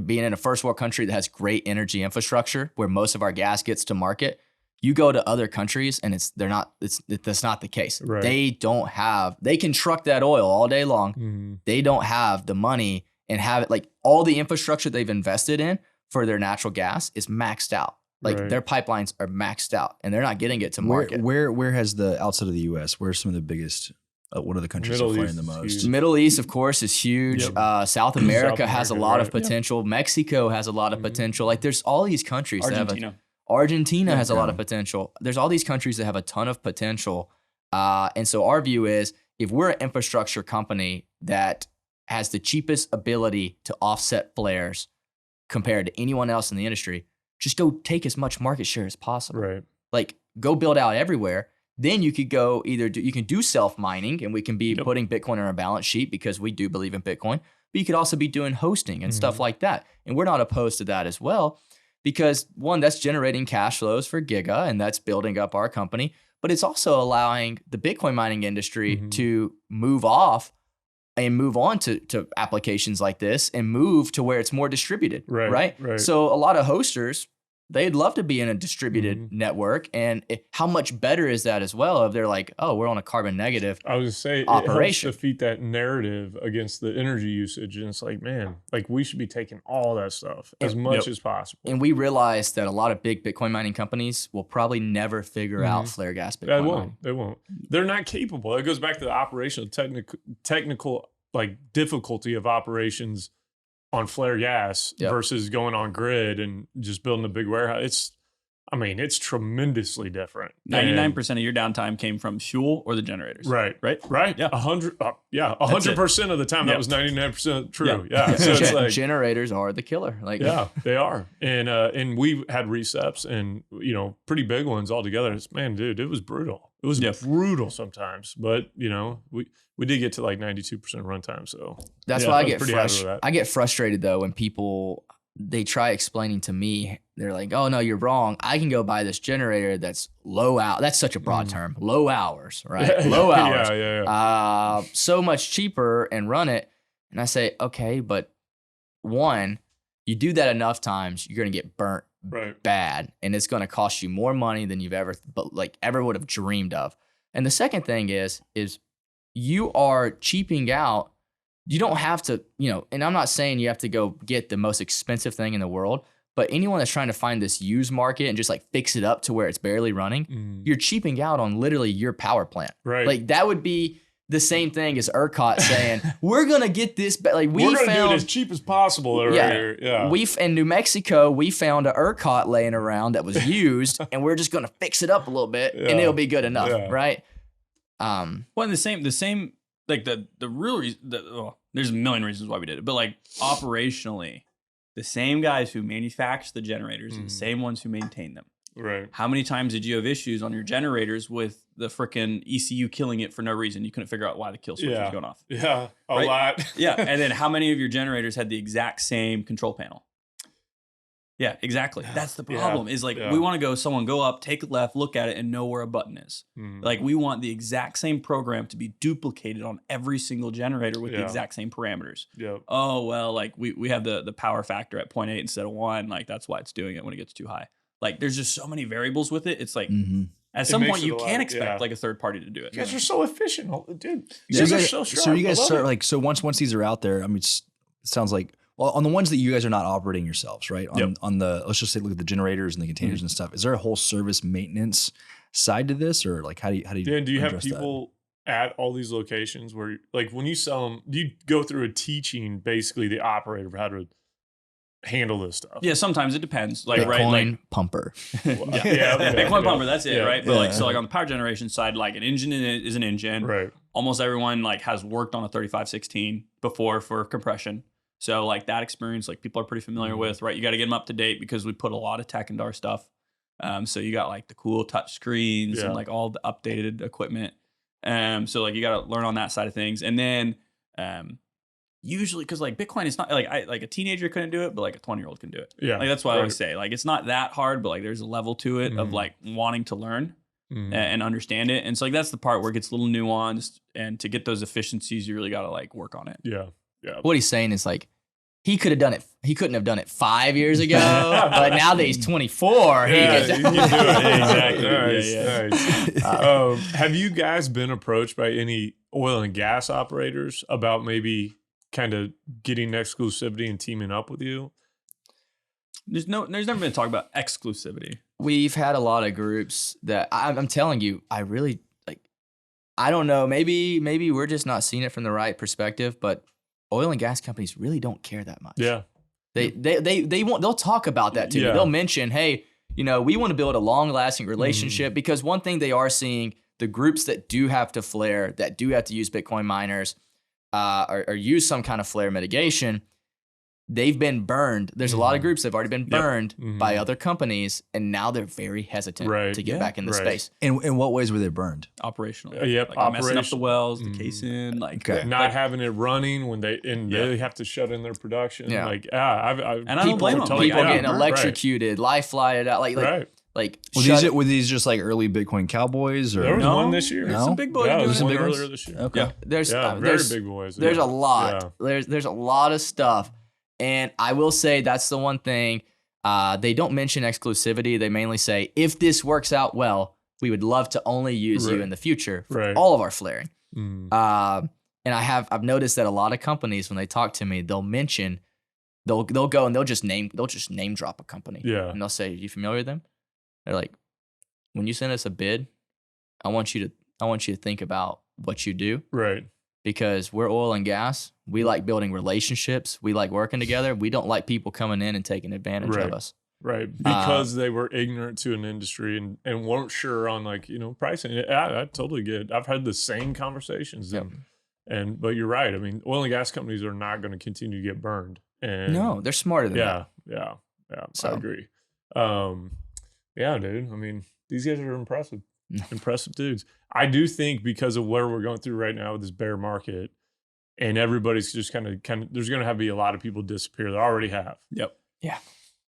being in a first world country that has great energy infrastructure, where most of our gas gets to market. You go to other countries and that's not the case. Right. They can truck that oil all day long. They don't have the money and have it, like, all the infrastructure they've invested in for their natural gas is maxed out. Like their pipelines are maxed out and they're not getting it to market. Where has the outside of the US, where's some of the biggest, what are the countries that are flaring the most? Huge. Middle East, of course, is huge. South America has a lot of potential. Mexico has a lot of potential. Like, there's all these countries Argentina has a lot of potential. There's all these countries that have a ton of potential. And so our view is, if we're an infrastructure company that has the cheapest ability to offset flares compared to anyone else in the industry, just go take as much market share as possible. Right. Like, go build out everywhere. Then you could go you can do self-mining, and we can be putting Bitcoin on our balance sheet because we do believe in Bitcoin, but you could also be doing hosting and stuff like that. And we're not opposed to that as well, because one, that's generating cash flows for Giga, and that's building up our company, but it's also allowing the Bitcoin mining industry to move off and move on to applications like this and move to where it's more distributed, right? So a lot of hosters, they'd love to be in a distributed network. And how much better is that as well if they're like, oh, we're on a carbon negative I was going to say, operation. It helps defeat that narrative against the energy usage. And it's like, man, like, we should be taking all that stuff as much as possible. And we realize that a lot of big Bitcoin mining companies will probably never figure out flare gas Bitcoin mining. They won't. They're not capable. It goes back to the operational technical like difficulty of operations on flare gas versus going on grid and just building a big warehouse. It's tremendously different. 99% of your downtime came from fuel or the generators. Right. Yeah. 100% of the time that was 99% true. Yeah. So it's like, generators are the killer. Like, yeah, they are. And we had receps and, pretty big ones altogether. Dude, it was brutal. It was brutal sometimes, but we did get to like 92% runtime. So that's why I get frustrated though when people, they try explaining to me, they're like, oh no, you're wrong. I can go buy this generator that's low out. That's such a broad term. Low hours, right? Low hours. So much cheaper and run it. And I say, okay, but one, you do that enough times, you're going to get burnt bad. And it's going to cost you more money than you've ever would have dreamed of. And the second thing is you are cheaping out. You don't have to, and I'm not saying you have to go get the most expensive thing in the world, but anyone that's trying to find this used market and just like fix it up to where it's barely running, you're cheaping out on literally your power plant. Right. Like, that would be the same thing as ERCOT saying, we're going to get this, like, we're going to do it as cheap as possible over here. Yeah. In New Mexico, we found a ERCOT laying around that was used and we're just going to fix it up a little bit and it'll be good enough. Right. Well, and the same like the real reason, there's a million reasons why we did it, but like operationally, the same guys who manufacture the generators are the same ones who maintain them. Right. How many times did you have issues on your generators with the frickin' ECU killing it for no reason? You couldn't figure out why the kill switch was going off. Yeah, a lot. Yeah, and then how many of your generators had the exact same control panel? Yeah, exactly. That's the problem. Is like we want to someone go up, take a left, look at it, and know where a button is. Like we want the exact same program to be duplicated on every single generator with the exact same parameters. Yep. Oh well, like we have the power factor at 0.8 instead of 1. Like that's why it's doing it when it gets too high. Like there's just so many variables with it. It's like at some point you can expect like a third party to do it. You guys are so efficient, dude. You guys are so sharp. So you guys start like once these are out there. I mean, it sounds like. Well, on the ones that you guys are not operating yourselves, right? On the, let's just say, look at the generators and the containers and stuff. Is there a whole service maintenance side to this, or like how do you? Dan, do you have people at all these locations where, like, when you sell them, do you go through a teaching basically the operator of how to handle this stuff? Yeah, sometimes it depends. Like Bitcoin pumper. Bitcoin pumper. That's it, right? But like, so like on the power generation side, like an engine is an engine. Right. Almost everyone like has worked on a 3516 before for compression. So like that experience, like people are pretty familiar with, right? You got to get them up to date because we put a lot of tech into our stuff. So you got like the cool touch screens and like all the updated equipment. So like you got to learn on that side of things. And then usually, because like Bitcoin is not like a teenager couldn't do it, but like a 20-year-old can do it. Yeah, like that's why I always say like it's not that hard, but like there's a level to it of like wanting to learn and understand it. And so like that's the part where it gets a little nuanced, and to get those efficiencies, you really got to like work on it. Yeah. Yeah. What he's saying is like he could have done it. He couldn't have done it 5 years ago, but now that he's 24, he can do it. Exactly. Nice. Have you guys been approached by any oil and gas operators about maybe kind of getting exclusivity and teaming up with you? There's never been talk about exclusivity. We've had a lot of groups that I'm telling you, I really like. I don't know. Maybe we're just not seeing it from the right perspective, but oil and gas companies really don't care that much. Yeah. They won't, they'll talk about that to you. They'll mention, hey, we want to build a long-lasting relationship because one thing they are seeing, the groups that do have to flare, that do have to use Bitcoin miners or use some kind of flare mitigation, they've been burned. There's a lot of groups that have already been burned by other companies, and now they're very hesitant to get back in the space. In what ways were they burned? Operationally. Like messing up the wells, the casing, like not having it running when they have to shut in their production. Yeah. Like and I don't blame them. People getting electrocuted, life flighted out, Were these just like early Bitcoin cowboys? Or there was one this year. There's some big boys. Yeah, there was one earlier this year. Okay. There's very big boys. There's a lot. Yeah. There's a lot of stuff. And I will say that's the one thing. They don't mention exclusivity. They mainly say, if this works out well, we would love to only use you in the future for all of our flaring. And I've noticed that a lot of companies, when they talk to me, they'll go and they'll just name drop a company. Yeah. And they'll say, are you familiar with them? They're like, when you send us a bid, I want you to think about what you do. Right. Because we're oil and gas. We like building relationships. We like working together. We don't like people coming in and taking advantage of us. Right. Because they were ignorant to an industry and weren't sure on pricing. I totally get it. I've had the same conversations. But you're right. I mean, oil and gas companies are not going to continue to get burned. And no, they're smarter than that. Yeah. So. I agree. Yeah, dude. I mean, these guys are impressive. Impressive dudes. I do think because of where we're going through right now with this bear market, and everybody's just kind of there's going to be a lot of people disappear that already have. Yep. Yeah.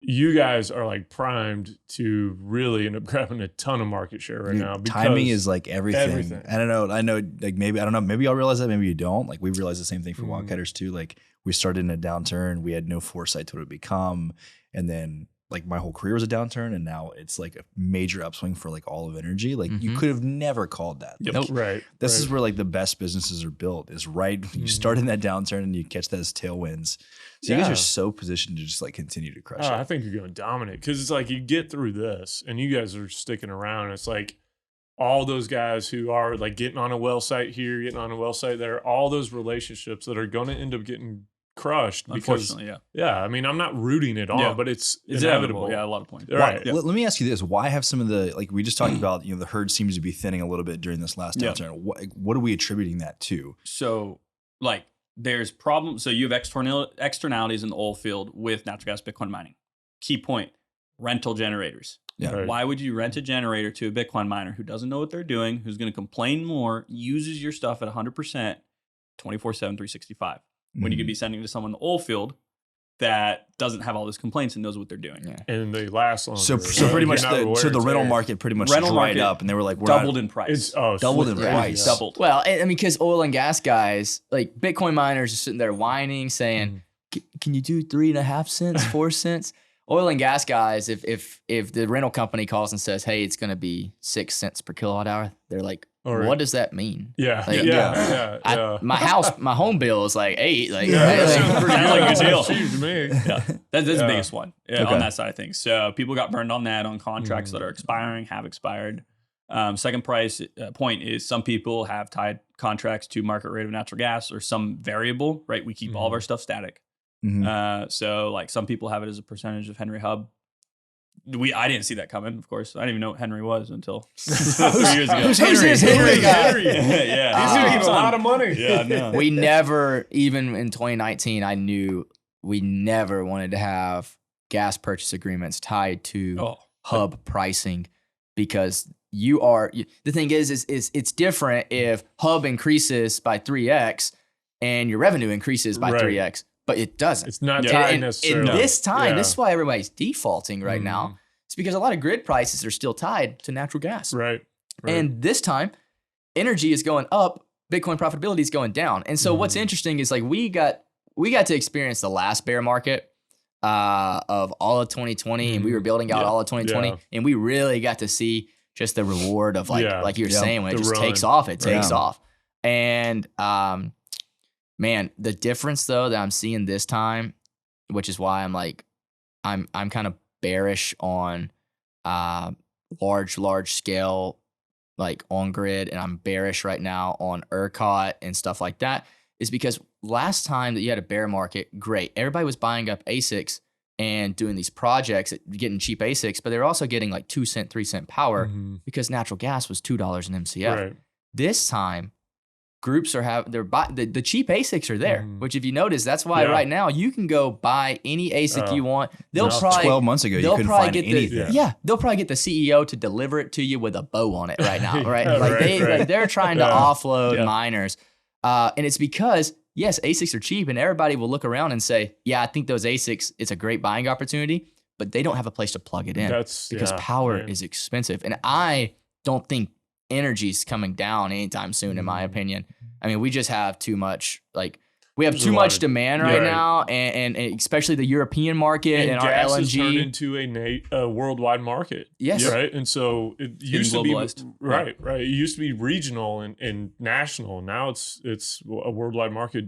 You guys are like primed to really end up grabbing a ton of market share right now. Because timing is like everything. I don't know. I know, like maybe y'all realize that, maybe you don't. Like we realize the same thing for wildcatters too. Like we started in a downturn, we had no foresight to what it would become, and then like my whole career was a downturn, and now it's like a major upswing for like all of energy. Like you could have never called that. Yep. Like, Right. This is where like the best businesses are built, is right when you start in that downturn and you catch those tailwinds. So you guys are so positioned to just like continue to crush it. I think you're going to dominate, because it's like you get through this and you guys are sticking around. It's like all those guys who are like getting on a well site here, getting on a well site there, all those relationships that are going to end up getting crushed because Unfortunately, I mean, I'm not rooting it on, but it's inevitable. Yeah, a lot of points. Right. Let me ask you this: why have some of the, like we just talked about, the herd seems to be thinning a little bit during this last downturn. What are we attributing that to? So like there's problems. So you have externalities in the oil field with natural gas Bitcoin mining. Key point: rental generators. Yeah. Right. Why would you rent a generator to a Bitcoin miner who doesn't know what they're doing, who's going to complain more, uses your stuff at 100%, 24/7, 365, when you could be sending to someone in the oil field that doesn't have all those complaints and knows what they're doing? Yeah. And they last longer. So pretty much the rental market pretty much dried up, and they were like, doubled in price. It's doubled in price. Doubled. Well, I mean, because oil and gas guys, like Bitcoin miners, are sitting there whining, saying, "Can you do 3.5 cents, 4 cents?" Oil and gas guys, if the rental company calls and says, "Hey, it's going to be 6 cents per kilowatt hour," they're like, "What does that mean?" Yeah, Like, my home bill is like 8. Like, that sounds pretty Sounds like a good deal. cheap to me. That's the biggest one on that side of things. So people got burned on that, on contracts that are expiring, have expired. Second point is some people have tied contracts to market rate of natural gas or some variable, right? We keep all of our stuff static. So like some people have it as a percentage of Henry Hub. I didn't see that coming, of course. I didn't even know what Henry was until 3 years ago. Who's Henry? Yeah. He's gonna keep a lot of money. Yeah, no. We never, even in 2019, I knew we never wanted to have gas purchase agreements tied to hub pricing, because the thing is it's different if hub increases by 3x and your revenue increases by 3x. But it doesn't. It's not tied necessarily. In this time, this is why everybody's defaulting right now. It's because a lot of grid prices are still tied to natural gas. Right. And this time, energy is going up, Bitcoin profitability is going down. And so what's interesting is like we got to experience the last bear market of all of 2020, and we were building out all of 2020, and we really got to see just the reward of like you were saying, when it just takes off, it takes off. And man, the difference though that I'm seeing this time, which is why I'm like, I'm kind of bearish on large scale, like on grid, and I'm bearish right now on ERCOT and stuff like that, is because last time that you had a bear market, great, everybody was buying up ASICs and doing these projects, getting cheap ASICs, but they were also getting like 2 cent, 3 cent power because natural gas was $2 an MCF. Right. This time, groups are the cheap ASICs are there, which if you notice, that's why right now you can go buy any ASIC you want. They'll probably 12 months ago you couldn't find anything. They'll probably get the CEO to deliver it to you with a bow on it right now, right? Like they're trying to offload miners, and it's because yes, ASICs are cheap, and everybody will look around and say, yeah, I think those ASICs, it's a great buying opportunity, but they don't have a place to plug it in because power is expensive, and I don't think energy's coming down anytime soon, in my opinion. I mean, we just have too much, we have too much demand right now, and especially the European market and our gas LNG. has turned into a worldwide market. Yes. Right. And so it used to be right. It used to be regional and national. Now it's a worldwide market.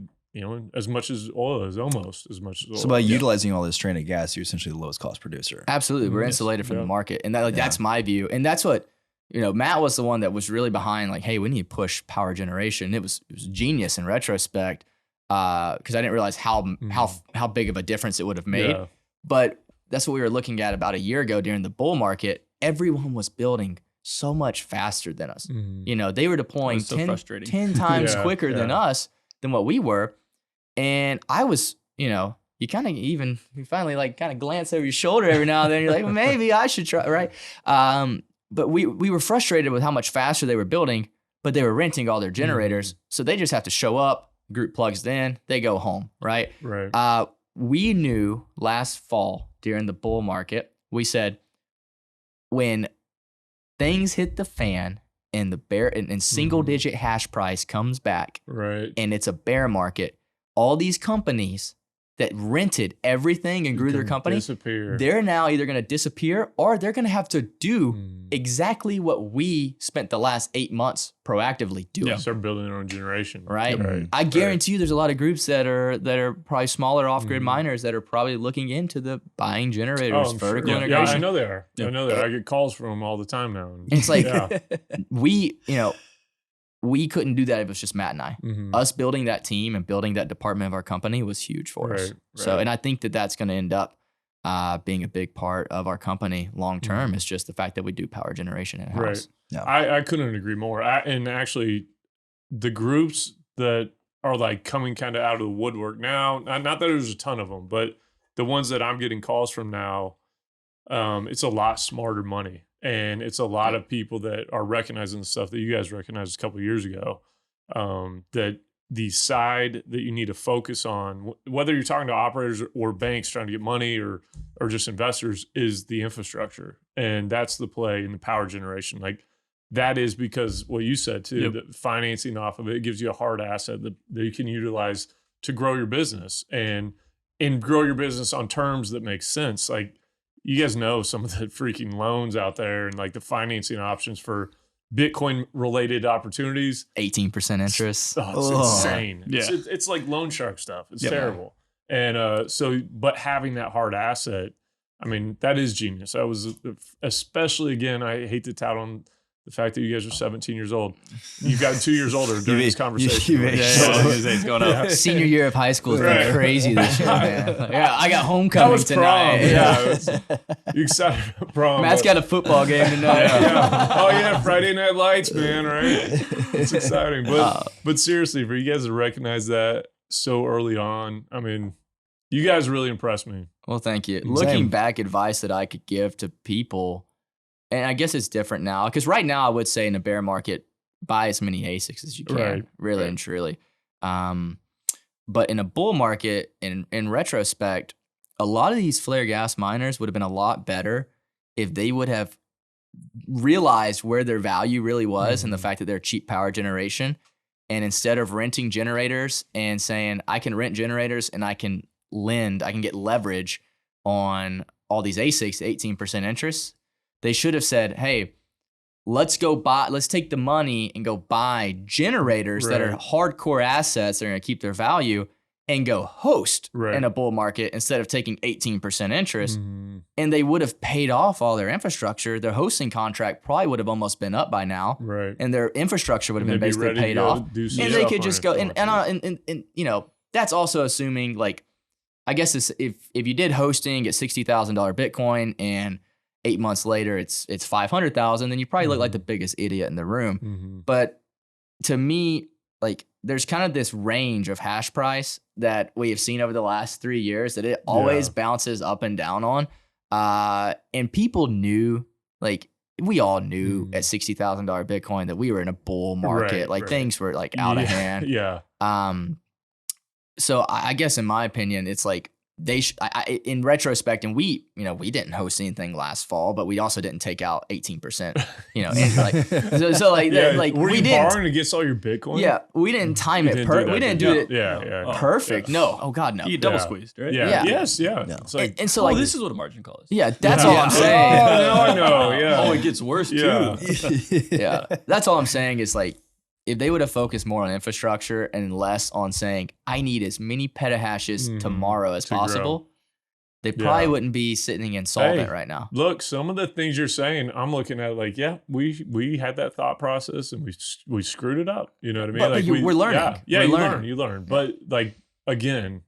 As much as oil is, almost as much as oil. So by utilizing all this stranded gas, you're essentially the lowest cost producer. Absolutely, we're insulated from the market, and that's my view, and that's what. Matt was the one that was really behind, like, hey, we need to push power generation. It was genius in retrospect, because I didn't realize how big of a difference it would have made. Yeah. But that's what we were looking at about a year ago during the bull market. Everyone was building so much faster than us. They were deploying 10 times quicker than us, than what we were. And I was, you finally kind of glance over your shoulder every now and then. You're like, well, maybe I should try, right? But we were frustrated with how much faster they were building, but they were renting all their generators. So they just have to show up, group plugs in, they go home, right? Right. We knew last fall during the bull market, we said, when things hit the fan and the bear and single digit hash price comes back, right, and it's a bear market, all these companies that rented everything and grew their company, they're now either going to disappear or they're going to have to do exactly what we spent the last 8 months proactively doing. Yeah, start building their own generation. Right. I guarantee you there's a lot of groups that are probably smaller off-grid miners that are probably looking into the buying generators, vertical integration. Yeah, I know they are. I know that. I get calls from them all the time now. And it's like, we couldn't do that if it was just Matt and I. Mm-hmm. Us building that team and building that department of our company was huge for us. So, and I think that that's going to end up being a big part of our company long term. Mm-hmm. Is just the fact that we do power generation in house. Right. Yeah. I couldn't agree more. And actually, the groups that are like coming kind of out of the woodwork now, not that there's a ton of them, but the ones that I'm getting calls from now, it's a lot smarter money. And it's a lot of people that are recognizing the stuff that you guys recognized a couple of years ago, that the side that you need to focus on, whether you're talking to operators or banks trying to get money or just investors, is the infrastructure. And that's the play in the power generation. Like that is because what you said too, the financing off of it gives you a hard asset that you can utilize to grow your business and grow your business on terms that make sense. Like, you guys know some of the freaking loans out there and like the financing options for Bitcoin related opportunities. 18% interest. It's insane. Yeah. It's like loan shark stuff. It's terrible. And but having that hard asset, I mean, that is genius. I was especially, again, I hate to tout on the fact that you guys are 17 years old. You've gotten 2 years older during this conversation. It's going up. Senior year of high school has been crazy this year, man. Yeah, I got homecoming tonight. Prom. You excited about prom? Matt's got a football game tonight. Oh yeah, Friday Night Lights, man. Right? It's exciting, but seriously, for you guys to recognize that so early on, I mean, you guys really impressed me. Well, thank you. Looking back, advice that I could give to people. And I guess it's different now because right now I would say in a bear market, buy as many ASICs as you can, really and truly. But in a bull market, in retrospect, a lot of these flare gas miners would have been a lot better if they would have realized where their value really was and the fact that they're cheap power generation. And instead of renting generators and saying, I can rent generators and I can get leverage on all these ASICs, 18% interest. They should have said, hey, let's take the money and go buy generators that are hardcore assets that are going to keep their value and go host in a bull market instead of taking 18% interest. And they would have paid off all their infrastructure. Their hosting contract probably would have almost been up by now. And their infrastructure would have been basically paid off. And they could just go, and you know, that's also assuming like, I guess if you did hosting at $60,000 Bitcoin and 8 months later, it's 500,000. Then you probably look like the biggest idiot in the room. But to me, like there's kind of this range of hash price that we have seen over the last 3 years that it always bounces up and down on. And people knew, like we all knew at $60,000 Bitcoin that we were in a bull market. Things were like out of hand. So I guess in my opinion, it's like in retrospect, and we didn't host anything last fall, but we also didn't take out 18%, and like, were we you didn't borrowing against all your Bitcoin? Yeah, we didn't time it. We didn't do it perfect. No, oh God, no. You double squeezed, right? Yeah. Yes. Yeah. No. It's like, and so like this is what a margin call is. Yeah, that's all I'm saying. Oh, now I know. Yeah. Oh, it gets worse too. Yeah, that's all I'm saying is like, if they would have focused more on infrastructure and less on saying, I need as many petahashes tomorrow as possible, they probably wouldn't be sitting insolvent right now. Look, some of the things you're saying, I'm looking at like, we had that thought process and we screwed it up. You know what I mean? But we're learning. Yeah, you learn. But like, again,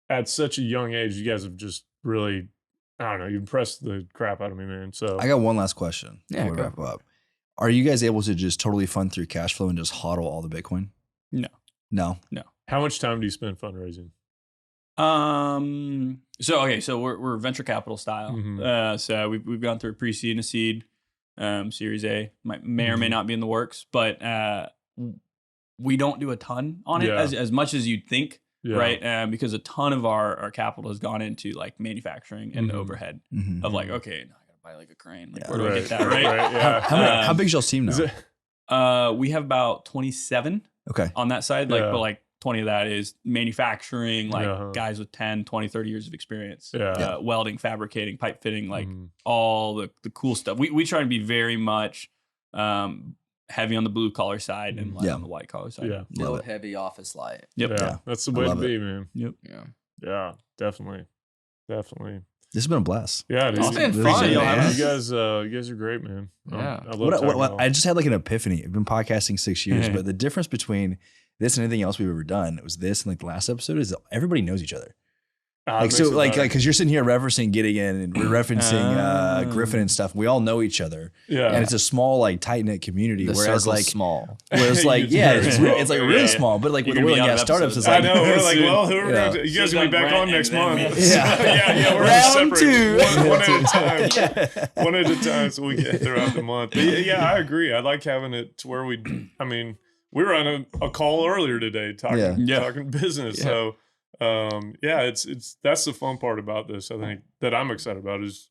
at such a young age, you guys have just really, I don't know, you impressed the crap out of me, man. So I got one last question before we wrap up. Are you guys able to just totally fund through cash flow and just hodl all the Bitcoin? No. How much time do you spend fundraising? So we're venture capital style. So we've gone through a pre-seed and a seed, Series A may or may not be in the works, but we don't do a ton on it as much as you'd think, right? Because a ton of our capital has gone into like manufacturing and the overhead of like, okay, now I gotta buy like a crane. Like, where do I get that? Right? How big is y'all's team now? We have about 27 on that side, but like 20 of that is manufacturing, like guys with 10, 20, 30 years of experience, welding, fabricating, pipe fitting, like all the cool stuff. We try to be very much heavy on the blue collar side and light on the white collar side. Low heavy office light. That's the way to be, man. Yep. Yeah, definitely. This has been a blast. Yeah, It's dude. been fun, You man. guys are great, man. Yeah. I love talking about I just had like an epiphany. I've been podcasting 6 years, but the difference between this and anything else we've ever done, it was this and like the last episode, is that everybody knows each other. Because you're sitting here referencing Giga and we're referencing Griffin and stuff. We all know each other. Yeah. And it's a small, like tight knit community. The whereas circle's like small. Whereas like, it's like really Yeah. small. But like with the We're oil gonna and be gas out of startups, it's episodes. like, I know. We're like, well, who are we Yeah. gonna, you guys So gonna be back Brent on next and then month? me. Yeah. We're Round gonna two. separate one at a time. One at a time, so we get throughout the month. But yeah, I agree. I like having it to where we were on a call earlier today talking business. Yeah. So it's that's the fun part about this. I think that I'm excited about is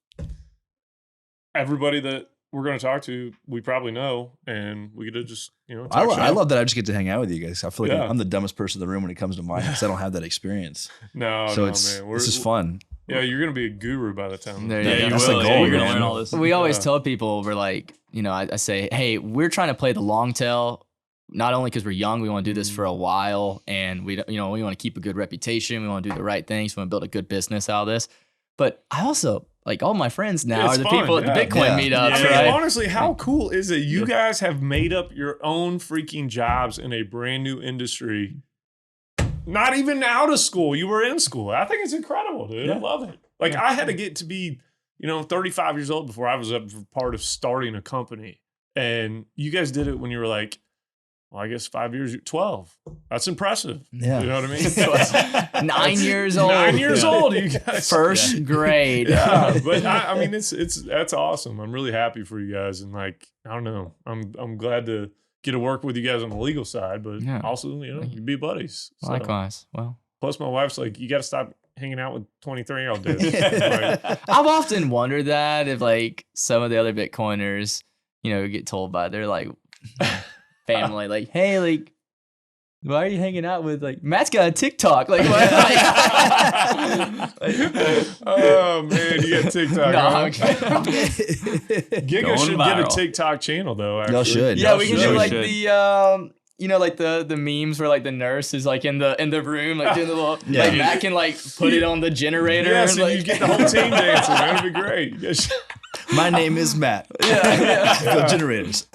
everybody that we're going to talk to, we probably know, and we get to just talk I shop. love that I just get to hang out with you guys. I feel like Yeah. I'm the dumbest person in the room when it comes to mine because I don't have that experience. No, So man. this is fun. Yeah, you're going to be a guru by the time. There Yeah, you you go. That's the will. goal, Yeah, you're gonna man. learn all this. We always Yeah. tell people, we're like, I say, hey, we're trying to play the long tail, not only because we're young, we want to do this for a while, and we want to keep a good reputation, we want to do the right things, we want to build a good business out of this. But I also like all my friends now It's are the fun, people at the yeah. Bitcoin Yeah. meetups, I mean, right? honestly, how cool is it? You guys have made up your own freaking jobs in a brand new industry. Not even out of school. You were in school. I think it's incredible, dude. I love it. Like I had to get to be, 35 years old before I was up for part of starting a company. And you guys did it when you were like, well, I guess 5 years, 12. That's impressive. Yeah. You know what I mean? 9 years old. 9 years old, you guys. First grade. Yeah, but I mean, that's awesome. I'm really happy for you guys, and like, I don't know, I'm glad to get to work with you guys on the legal side, but Yeah. also, you be buddies. So. Likewise. Well, Plus, my wife's like, you got to stop hanging out with 23-year-old dudes. Like, I've often wondered that if like some of the other Bitcoiners, get told by their like family, like, hey, like, why are you hanging out with like Matt's got a TikTok? Like, what? oh man, you got TikTok. No, huh? I'm kidding. Giga Going should get a viral. TikTok channel though. Actually. Y'all should. Yeah, we can should. do like Should. the like the memes where like the nurse is like in the room like doing the little Yeah. like Matt can like put it on the generator. Yeah, and, so like, you get the whole team dancing. That'd be great. You guys should- My name is Matt. yeah. Go generators.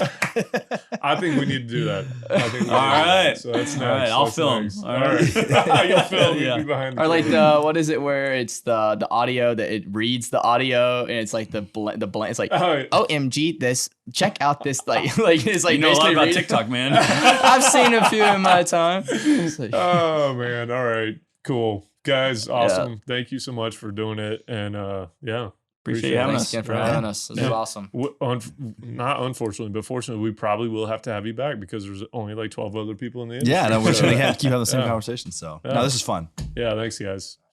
I think we need to do that. I think we need to do All that. right. So that's next. All right, I'll That's film. next. All All right. right. You'll film. Yeah. You'll be behind the Or like camera. the what is it where it's the audio that it reads the audio and it's like the it's like OMG this check out this like it's like You know a lot basically about reading- TikTok, man. I've seen a few in my time. It's like- Oh man. All right. Cool. Guys, awesome. Thank you so much for doing it. And yeah. Appreciate you having Thanks us. again for Yeah. having us. This is awesome. Not unfortunately, but fortunately, we probably will have to have you back because there's only like 12 other people in the industry. Yeah, no, we're just So, gonna keep having the same Yeah. conversation. So Yeah. no, this is fun. yeah, thanks, guys.